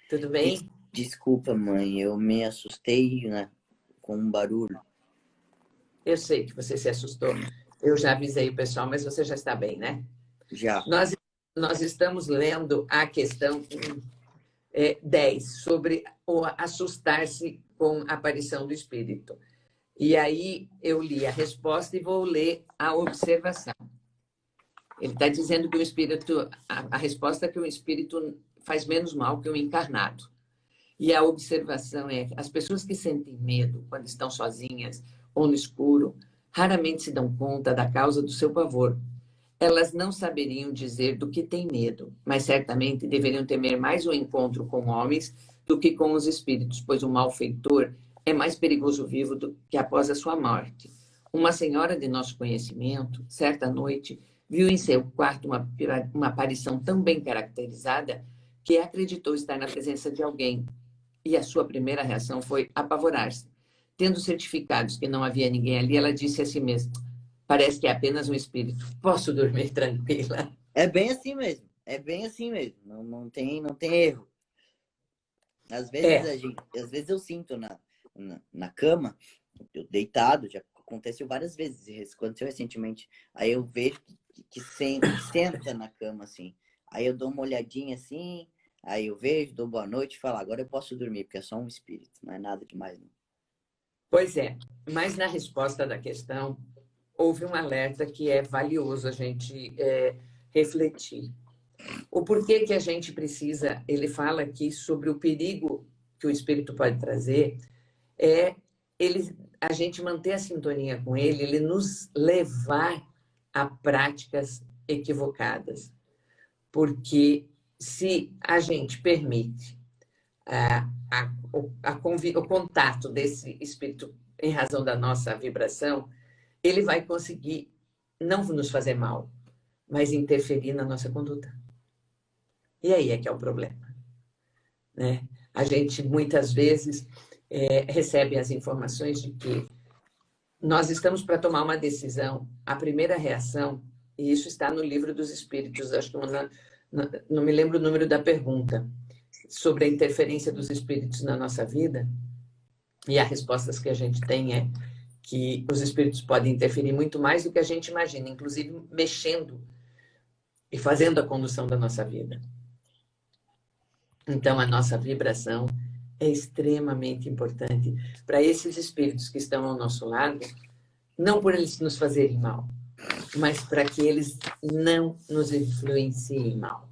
Tudo bem?
Desculpa, mãe, eu me assustei, né? com um barulho.
Eu sei que você se assustou. Eu já avisei o pessoal, mas você já está bem, né?
Já.
Nós estamos lendo a questão 10, sobre o assustar-se com a aparição do espírito. E aí eu li a resposta e vou ler a observação. Ele está dizendo que o espírito, a resposta é que o espírito faz menos mal que o encarnado. E a observação é: as pessoas que sentem medo quando estão sozinhas ou no escuro, raramente se dão conta da causa do seu pavor. Elas não saberiam dizer do que têm medo, mas certamente deveriam temer mais o encontro com homens do que com os espíritos, pois o malfeitor é mais perigoso vivo do que após a sua morte. Uma senhora de nosso conhecimento, certa noite, viu em seu quarto uma aparição tão bem caracterizada que acreditou estar na presença de alguém, e a sua primeira reação foi apavorar-se. Tendo certificados que não havia ninguém ali, ela disse a si mesma: parece que é apenas um espírito. Posso dormir tranquila.
É bem assim mesmo. É bem assim mesmo. Não tem erro. Às vezes eu sinto na cama, eu deitado, já aconteceu várias vezes, aconteceu recentemente. Aí eu vejo que senta na cama assim. Aí eu dou uma olhadinha assim, aí eu vejo, dou boa noite e falo: agora eu posso dormir, porque é só um espírito, não é nada demais, não.
Pois é, mas na resposta da questão, houve um alerta que é valioso a gente refletir. O porquê que a gente precisa, ele fala aqui sobre o perigo que o espírito pode trazer, a gente manter a sintonia com ele nos levar a práticas equivocadas. Porque se a gente permite o contato desse espírito em razão da nossa vibração, ele vai conseguir não nos fazer mal, mas interferir na nossa conduta. E aí é que é o problema, né? A gente, muitas vezes, recebe as informações de que nós estamos para tomar uma decisão, a primeira reação, e isso está no Livro dos Espíritos, acho que não me lembro o número da pergunta, sobre a interferência dos espíritos na nossa vida, e as respostas que a gente tem é que os espíritos podem interferir muito mais do que a gente imagina, inclusive mexendo e fazendo a condução da nossa vida. Então, a nossa vibração é extremamente importante para esses espíritos que estão ao nosso lado, não por eles nos fazerem mal, mas para que eles não nos influenciem mal.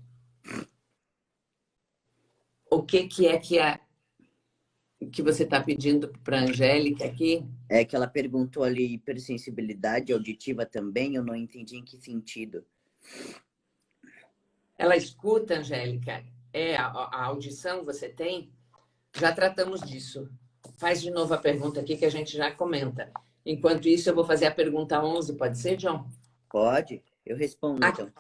O que é que você está pedindo para a Angélica aqui?
É que ela perguntou ali, hipersensibilidade auditiva também, eu não entendi em que sentido.
Ela escuta, Angélica? A audição você tem? Já tratamos disso. Faz de novo a pergunta aqui que a gente já comenta. Enquanto isso, eu vou fazer a pergunta 11, pode ser, John?
Pode, eu respondo então.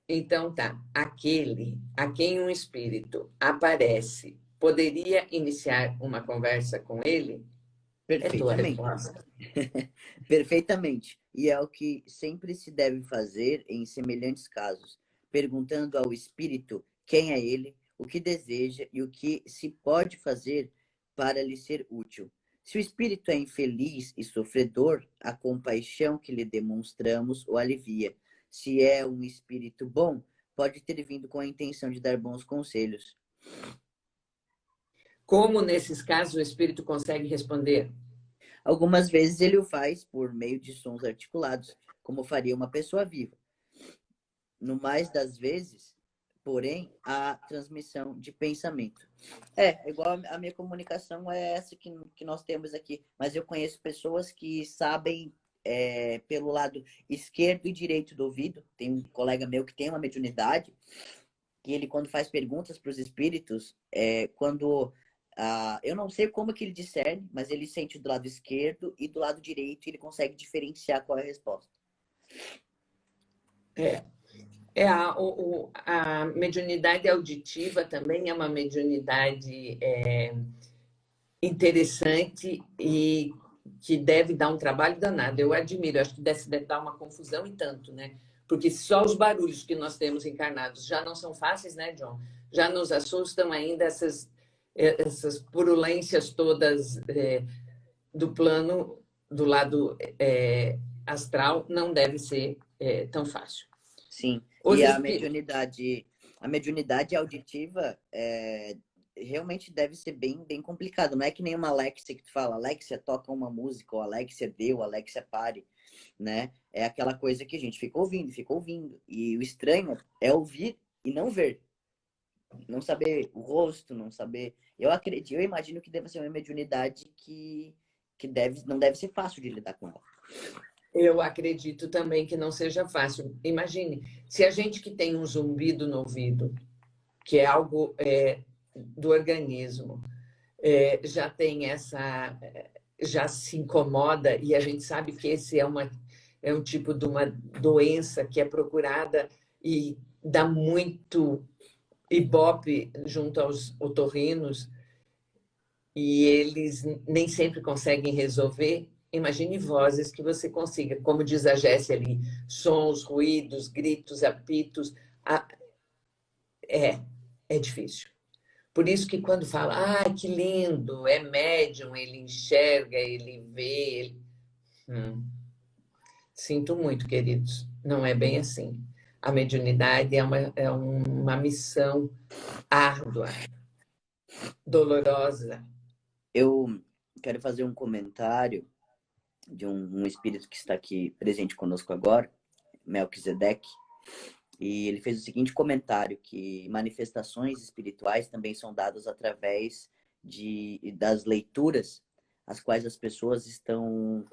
Então tá. Aquele a quem um espírito aparece, poderia iniciar uma conversa com ele?
Perfeitamente. Perfeitamente. E é o que sempre se deve fazer em semelhantes casos, perguntando ao espírito quem é ele, o que deseja e o que se pode fazer para lhe ser útil. Se o espírito é infeliz e sofredor, a compaixão que lhe demonstramos o alivia. Se é um espírito bom, pode ter vindo com a intenção de dar bons conselhos.
Como, nesses casos, o espírito consegue responder?
Algumas vezes ele o faz por meio de sons articulados, como faria uma pessoa viva. No mais das vezes, porém, há transmissão de pensamento. Igual a minha comunicação é essa que nós temos aqui. Mas eu conheço pessoas que sabem pelo lado esquerdo e direito do ouvido. Tem um colega meu que tem uma mediunidade, que ele, quando faz perguntas para os espíritos, eu não sei como que ele discerne, mas ele sente do lado esquerdo e do lado direito e ele consegue diferenciar qual é a resposta.
A mediunidade auditiva também é uma mediunidade interessante e que deve dar um trabalho danado. Eu admiro, acho que deve dar uma confusão e tanto, né? Porque só os barulhos que nós temos encarnados já não são fáceis, né, John? Já nos assustam ainda essas purulências todas do plano, do lado astral, não deve ser tão fácil.
Sim,
Os
e a mediunidade auditiva realmente deve ser bem, bem complicado. Não é que nem uma Alexia que tu fala, Alexia toca uma música, ou Alexia dê, ou Alexia pare, né? É aquela coisa que a gente fica ouvindo, fica ouvindo. E o estranho é ouvir e não ver. Não saber o rosto, não saber... eu imagino que deve ser uma mediunidade que não deve ser fácil de lidar com ela.
Eu acredito também que não seja fácil. Imagine, se a gente que tem um zumbido no ouvido, que é algo do organismo, já tem já se incomoda, e a gente sabe que esse é um tipo de uma doença que é procurada e dá muito ibope junto aos otorrinos, e eles nem sempre conseguem resolver. Imagine vozes que você consiga, como diz a Jéssica ali, sons, ruídos, gritos, apitos. É difícil. Por isso que quando fala, que lindo, é médium, ele enxerga, ele vê. Sinto muito, queridos, não é bem assim. A mediunidade é uma missão árdua, dolorosa.
Eu quero fazer um comentário de um espírito que está aqui presente conosco agora, Melquisedeque, e ele fez o seguinte comentário, que manifestações espirituais também são dadas através das leituras, as quais as pessoas estão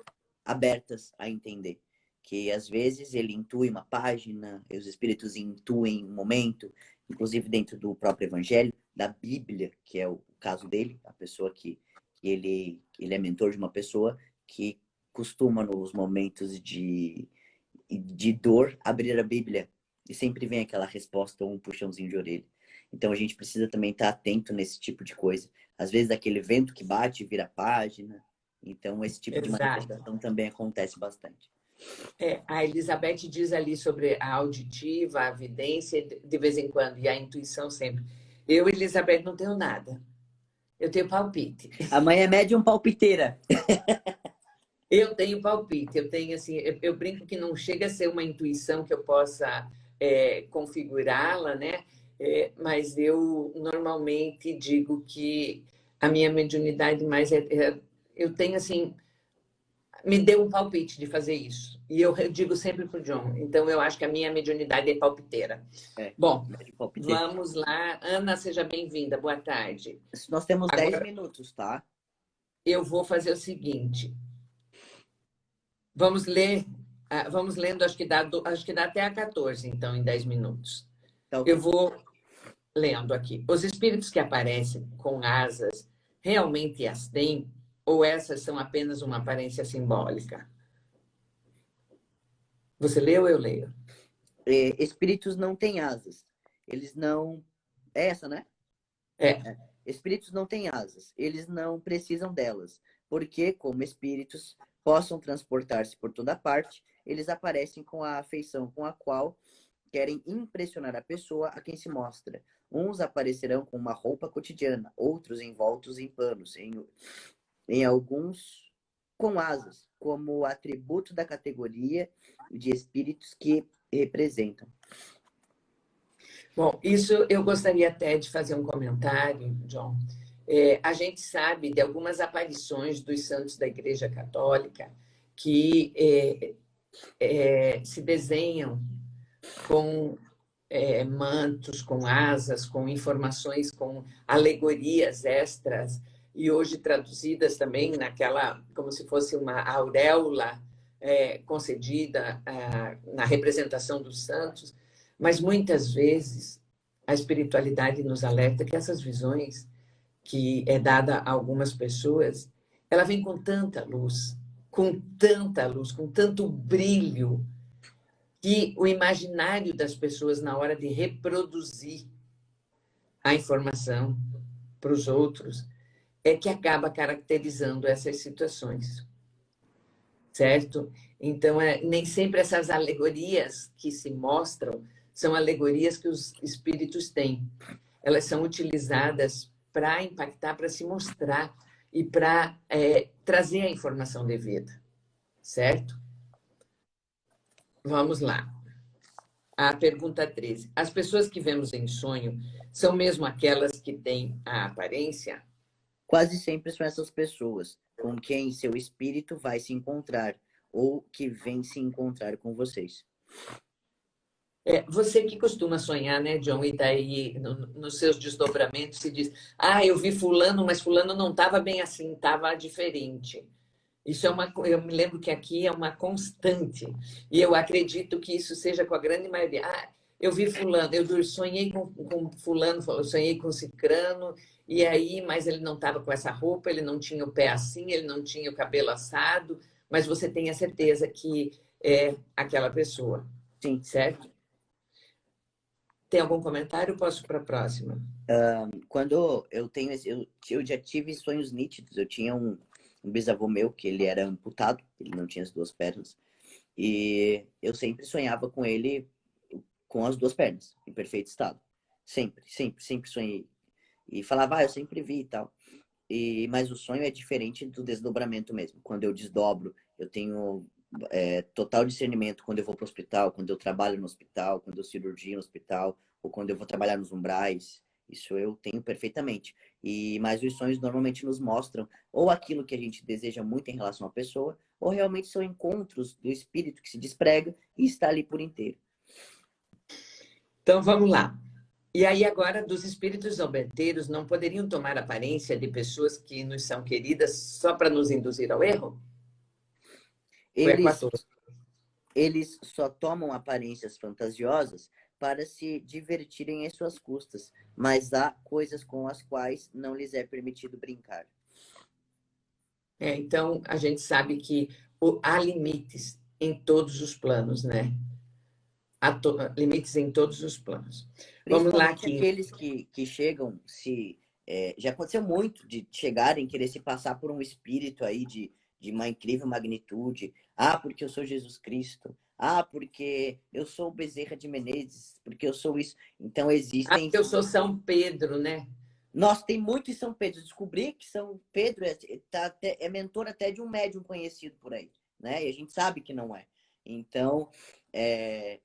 abertas a entender. Que às vezes ele intui uma página, os espíritos intuem um momento, inclusive dentro do próprio evangelho, da Bíblia, que é o caso dele, a pessoa que ele é mentor de uma pessoa que costuma, nos momentos de dor, abrir a Bíblia e sempre vem aquela resposta ou um puxãozinho de orelha. Então a gente precisa também estar atento nesse tipo de coisa. Às vezes aquele vento que bate vira a página. Então esse tipo de manifestação também acontece bastante.
A Elizabeth diz ali sobre a auditiva, a vidência, de vez em quando, e a intuição sempre. Eu, Elizabeth, não tenho nada. Eu tenho palpite.
A mãe é médium palpiteira.
Eu tenho palpite. Eu tenho assim, eu brinco que não chega a ser uma intuição que eu possa configurá-la, né? Mas eu normalmente digo que a minha mediunidade mais eu tenho assim, me deu um palpite de fazer isso. E eu digo sempre para o John. Então, eu acho que a minha mediunidade é palpiteira. Bom, vamos lá. Ana, seja bem-vinda. Boa tarde.
Nós temos 10 minutos, tá?
Eu vou fazer o seguinte. Vamos ler. Vamos lendo, acho que dá até a 14, então, em 10 minutos. Então, eu vou lendo aqui. Os espíritos que aparecem com asas realmente as têm? Ou essas são apenas uma aparência simbólica? Você leu ou eu leio?
Espíritos não têm asas. Eles não... É essa, né? Espíritos não têm asas. Eles não precisam delas. Porque, como espíritos possam transportar-se por toda parte, eles aparecem com a afeição com a qual querem impressionar a pessoa a quem se mostra. Uns aparecerão com uma roupa cotidiana, outros envoltos em panos, em alguns com asas, como atributo da categoria de espíritos que representam.
Bom, isso eu gostaria até de fazer um comentário, John. A gente sabe de algumas aparições dos santos da Igreja Católica que se desenham com mantos, com asas, com informações, com alegorias extras, e hoje traduzidas também naquela, como se fosse uma auréola concedida na representação dos santos. Mas muitas vezes a espiritualidade nos alerta que essas visões que é dada a algumas pessoas, ela vem com tanta luz, com tanto brilho, que o imaginário das pessoas na hora de reproduzir a informação para os outros é que acaba caracterizando essas situações. Certo? Então, nem sempre essas alegorias que se mostram são alegorias que os espíritos têm. Elas são utilizadas para impactar, para se mostrar e para trazer a informação devida, certo? Vamos lá. A pergunta 13. As pessoas que vemos em sonho são mesmo aquelas que têm a aparência?
Quase sempre são essas pessoas com quem seu espírito vai se encontrar ou que vem se encontrar com vocês.
Você que costuma sonhar, né, John? E daí, nos seus desdobramentos, se diz: eu vi fulano, mas fulano não estava bem assim, estava diferente. Isso eu me lembro que aqui é uma constante. E eu acredito que isso seja com a grande maioria. Eu vi fulano, eu sonhei com fulano, eu sonhei com cicrano, e aí, mas ele não estava com essa roupa, ele não tinha o pé assim, ele não tinha o cabelo assado, mas você tem a certeza que é aquela pessoa.
Sim.
Certo? Tem algum comentário? Posso para a próxima?
Quando eu já tive sonhos nítidos. Eu tinha um bisavô meu que ele era amputado, ele não tinha as duas pernas, e eu sempre sonhava com ele com as duas pernas em perfeito estado. Sempre sonhei e falava, eu sempre vi e tal. Mas o sonho é diferente do desdobramento mesmo. Quando eu desdobro, eu tenho total discernimento quando eu vou para o hospital, quando eu trabalho no hospital, quando eu cirurgia no hospital, ou quando eu vou trabalhar nos umbrais. Isso eu tenho perfeitamente. Mas os sonhos normalmente nos mostram ou aquilo que a gente deseja muito em relação à pessoa, ou realmente são encontros do espírito que se desprega e está ali por inteiro.
Então, vamos lá. E aí, agora, dos espíritos zombeteiros não poderiam tomar aparência de pessoas que nos são queridas só para nos induzir ao erro?
Eles só tomam aparências fantasiosas para se divertirem em suas custas, mas há coisas com as quais não lhes é permitido brincar.
Então, a gente sabe que há limites em todos os planos, né? Há limites em todos os planos. Vamos lá aqui.
Aqueles que chegam, já aconteceu muito de chegarem, querer se passar por um espírito aí de uma incrível magnitude. Porque eu sou Jesus Cristo. Porque eu sou Bezerra de Menezes. Porque eu sou isso. Então existem...
Porque eu sou São Pedro, né?
Nossa, tem muito em São Pedro. Descobri que São Pedro é mentor até de um médium conhecido por aí, né? E a gente sabe que não é. Então,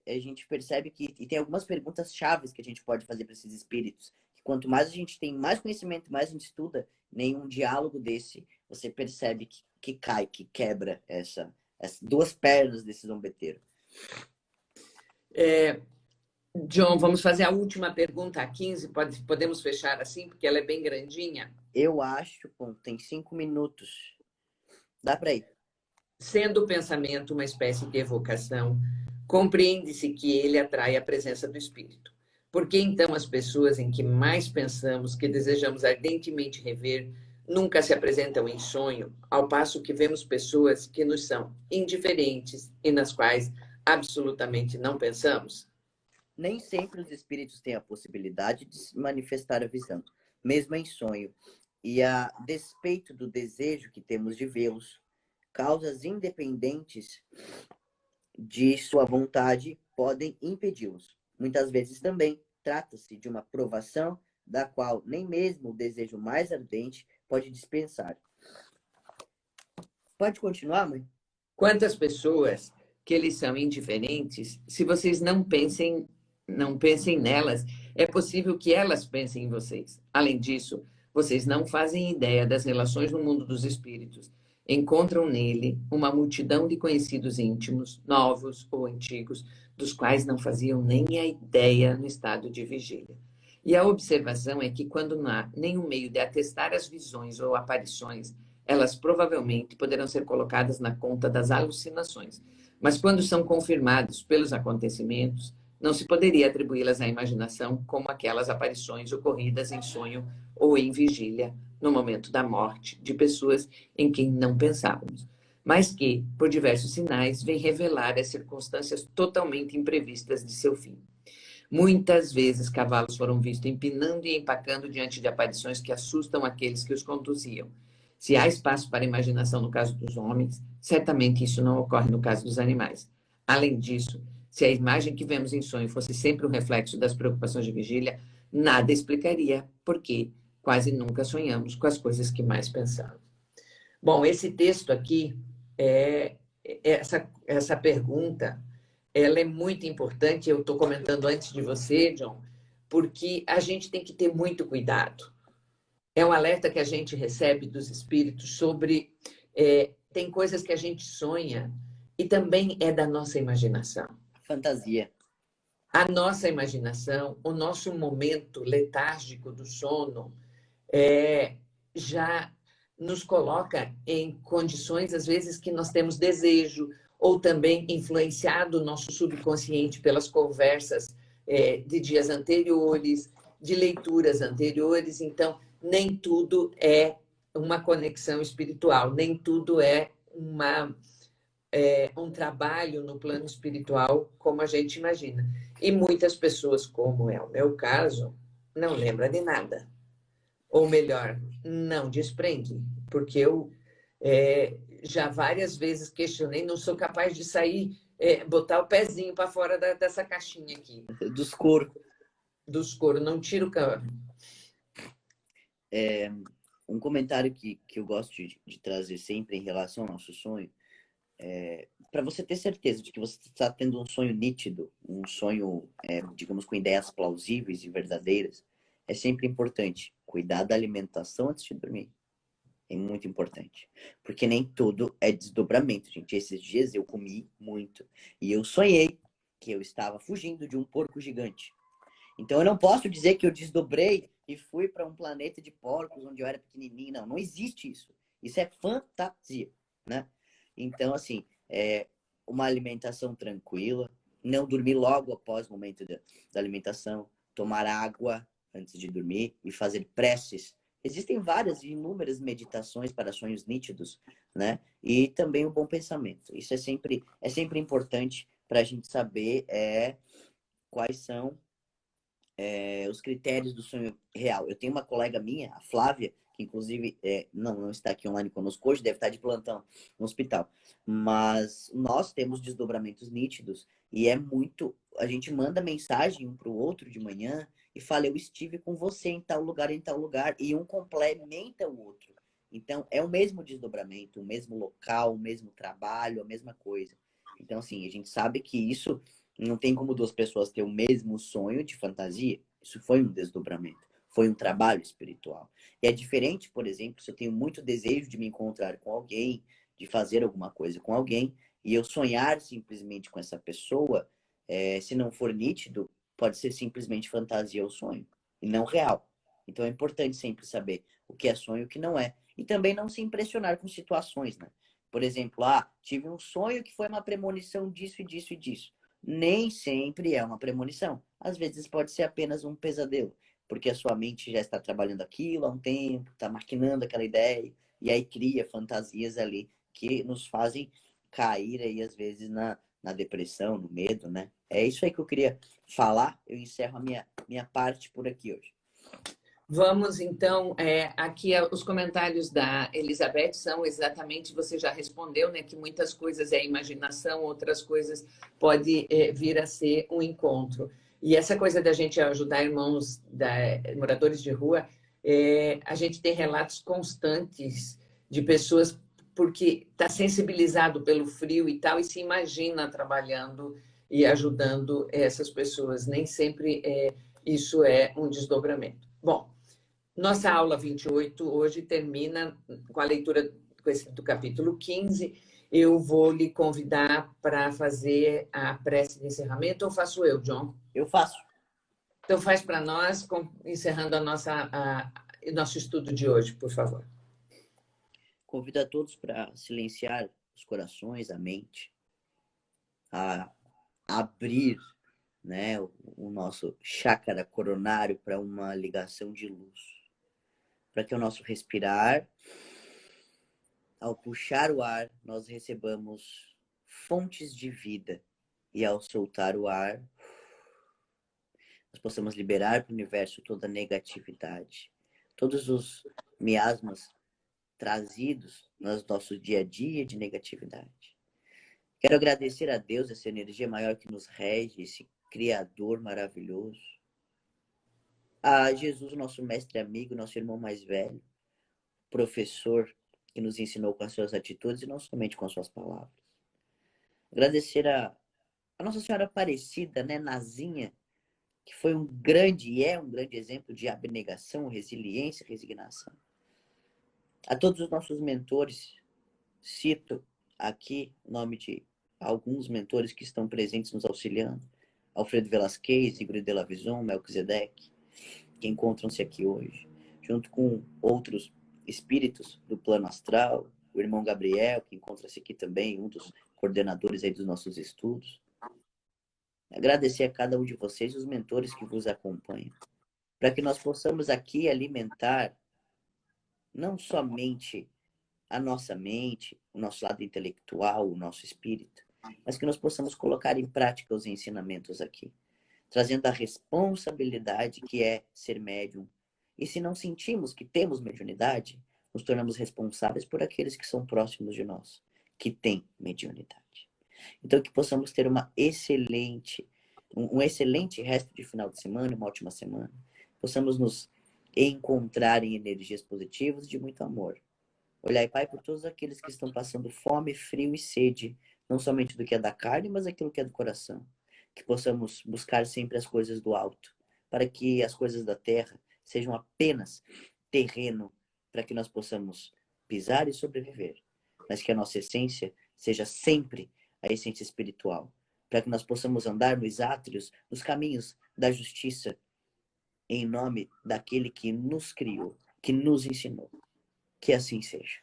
a gente percebe que... E tem algumas perguntas chaves que a gente pode fazer para esses espíritos. Que quanto mais a gente tem mais conhecimento, mais a gente estuda, nenhum diálogo desse, você percebe que cai, que quebra essas duas pernas desse zombeteiro.
John, vamos fazer a última pergunta, a 15. Podemos fechar assim, porque ela é bem grandinha?
Eu acho, tem 5 minutos. Dá para ir.
Sendo o pensamento uma espécie de evocação, compreende-se que ele atrai a presença do espírito. Por que então as pessoas em que mais pensamos, que desejamos ardentemente rever, nunca se apresentam em sonho, ao passo que vemos pessoas que nos são indiferentes e nas quais absolutamente não pensamos?
Nem sempre os espíritos têm a possibilidade de se manifestar a visão, mesmo em sonho. E a despeito do desejo que temos de vê-los, causas independentes de sua vontade podem impedi-los. Muitas vezes também trata-se de uma provação da qual nem mesmo o desejo mais ardente pode dispensar. Pode continuar, mãe?
Quantas pessoas que eles são indiferentes, se vocês não pensem nelas, é possível que elas pensem em vocês. Além disso, vocês não fazem ideia das relações no mundo dos espíritos. Encontram nele uma multidão de conhecidos íntimos, novos ou antigos, dos quais não faziam nem a ideia no estado de vigília. E a observação é que, quando não há nenhum meio de atestar as visões ou aparições, elas provavelmente poderão ser colocadas na conta das alucinações. Mas quando são confirmados pelos acontecimentos, não se poderia atribuí-las à imaginação como aquelas aparições ocorridas em sonho ou em vigília, no momento da morte, de pessoas em quem não pensávamos, mas que, por diversos sinais, vêm revelar as circunstâncias totalmente imprevistas de seu fim. Muitas vezes cavalos foram vistos empinando e empacando diante de aparições que assustam aqueles que os conduziam. Se há espaço para imaginação no caso dos homens, certamente isso não ocorre no caso dos animais. Além disso, se a imagem que vemos em sonho fosse sempre um reflexo das preocupações de vigília, nada explicaria por que quase nunca sonhamos com as coisas que mais pensamos. Bom, esse texto aqui, essa pergunta, ela é muito importante. Eu estou comentando antes de você, John, porque a gente tem que ter muito cuidado. É um alerta que a gente recebe dos espíritos sobre... tem coisas que a gente sonha e também é da nossa imaginação.
Fantasia.
A nossa imaginação, o nosso momento letárgico do sono, já nos coloca em condições, às vezes, que nós temos desejo, ou também influenciado o nosso subconsciente pelas conversas de dias anteriores, de leituras anteriores. Então, nem tudo é uma conexão espiritual, nem tudo é um trabalho no plano espiritual como a gente imagina. E muitas pessoas, como é o meu caso, não lembram de nada. Ou melhor, não desprende, porque eu já várias vezes questionei, não sou capaz de sair, botar o pezinho para fora dessa caixinha aqui.
Dos coros.
Dos coros, não tiro o cano.
Um comentário que eu gosto de trazer sempre em relação ao nosso sonho, para você ter certeza de que você está tendo um sonho nítido, um sonho, digamos, com ideias plausíveis e verdadeiras, é sempre importante cuidar da alimentação antes de dormir. É muito importante. Porque nem tudo é desdobramento, gente. Esses dias eu comi muito e eu sonhei que eu estava fugindo de um porco gigante. Então eu não posso dizer que eu desdobrei e fui para um planeta de porcos onde eu era pequenininho. Não, não existe isso. Isso é fantasia, né? Então, assim, uma alimentação tranquila, não dormir logo após o momento da alimentação, tomar água antes de dormir e fazer preces. Existem várias e inúmeras meditações para sonhos nítidos, né? E também o bom pensamento. Isso é sempre importante para a gente saber quais são os critérios do sonho real. Eu tenho uma colega minha, a Flávia, que inclusive não está aqui online conosco hoje, deve estar de plantão no hospital. Mas nós temos desdobramentos nítidos e a gente manda mensagem um para o outro de manhã e fala, eu estive com você em tal lugar, e um complementa o outro. Então, é o mesmo desdobramento, o mesmo local, o mesmo trabalho, a mesma coisa. Então, assim, a gente sabe que isso não tem como duas pessoas ter o mesmo sonho de fantasia. Isso foi um desdobramento, foi um trabalho espiritual. E é diferente, por exemplo, se eu tenho muito desejo de me encontrar com alguém, de fazer alguma coisa com alguém, e eu sonhar simplesmente com essa pessoa, se não for nítido, pode ser simplesmente fantasia ou sonho, e não real. Então é importante sempre saber o que é sonho e o que não é. E também não se impressionar com situações, né? Por exemplo, tive um sonho que foi uma premonição disso e disso e disso. Nem sempre é uma premonição. Às vezes pode ser apenas um pesadelo, porque a sua mente já está trabalhando aquilo há um tempo, está maquinando aquela ideia, e aí cria fantasias ali que nos fazem cair aí, às vezes, na depressão, no medo, né? É isso aí que eu queria falar. Eu encerro a minha parte por aqui hoje.
Vamos, então, aqui os comentários da Elizabeth são exatamente, você já respondeu, né, que muitas coisas é imaginação, outras coisas pode vir a ser um encontro. E essa coisa da gente ajudar irmãos moradores de rua, a gente tem relatos constantes de pessoas porque está sensibilizado pelo frio e tal, e se imagina trabalhando e ajudando essas pessoas. Nem sempre isso é um desdobramento. Bom, nossa aula 28 hoje termina com a leitura do capítulo 15. Eu vou lhe convidar para fazer a prece de encerramento, ou faço eu, John?
Eu faço.
Então faz para nós, encerrando nosso estudo de hoje, por favor.
Convido a todos para silenciar os corações, a mente, a abrir, né, o nosso chácara coronário para uma ligação de luz. Para que o nosso respirar, ao puxar o ar, nós recebamos fontes de vida. E ao soltar o ar, nós possamos liberar para o universo toda a negatividade. Todos os miasmas trazidos no nosso dia a dia de negatividade. Quero agradecer a Deus, essa energia maior que nos rege, esse Criador maravilhoso. a Jesus, nosso mestre e amigo, nosso irmão mais velho, professor que nos ensinou com as suas atitudes e não somente com as suas palavras. Agradecer a Nossa Senhora Aparecida, né, Nazinha, que foi um grande e é um grande exemplo de abnegação, resiliência, resignação. A todos os nossos mentores, cito aqui o nome de alguns mentores que estão presentes nos auxiliando: Alfredo Velasquez, Igor de la Vison, Melquisedeque, que encontram-se aqui hoje, junto com outros espíritos do plano astral, o irmão Gabriel, que encontra-se aqui também, um dos coordenadores aí dos nossos estudos. Agradecer a cada um de vocês, os mentores que vos acompanham, para que nós possamos aqui alimentar não somente a nossa mente, o nosso lado intelectual, o nosso espírito, mas que nós possamos colocar em prática os ensinamentos aqui, trazendo a responsabilidade que é ser médium. E se não sentimos que temos mediunidade, nos tornamos responsáveis por aqueles que são próximos de nós, que têm mediunidade. Então, que possamos ter um excelente resto de final de semana, uma ótima semana. Possamos nos encontrar em energias positivas de muito amor. Olhai, Pai, por todos aqueles que estão passando fome, frio e sede, não somente do que é da carne, mas aquilo que é do coração. Que possamos buscar sempre as coisas do alto, para que as coisas da terra sejam apenas terreno, para que nós possamos pisar e sobreviver, mas que a nossa essência seja sempre a essência espiritual, para que nós possamos andar nos átrios, nos caminhos da justiça, em nome daquele que nos criou, que nos ensinou. Que assim seja.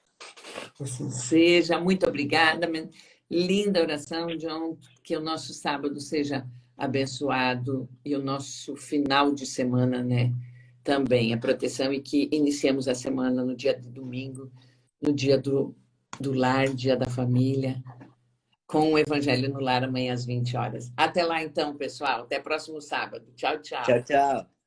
Que assim seja. Muito obrigada. Linda oração, John. Que o nosso sábado seja abençoado e o nosso final de semana, né? Também a proteção, e que iniciemos a semana no dia de domingo, no dia do lar, dia da família, com o Evangelho no Lar, amanhã às 20 horas. Até lá, então, pessoal. Até próximo sábado. Tchau, tchau.
Tchau, tchau.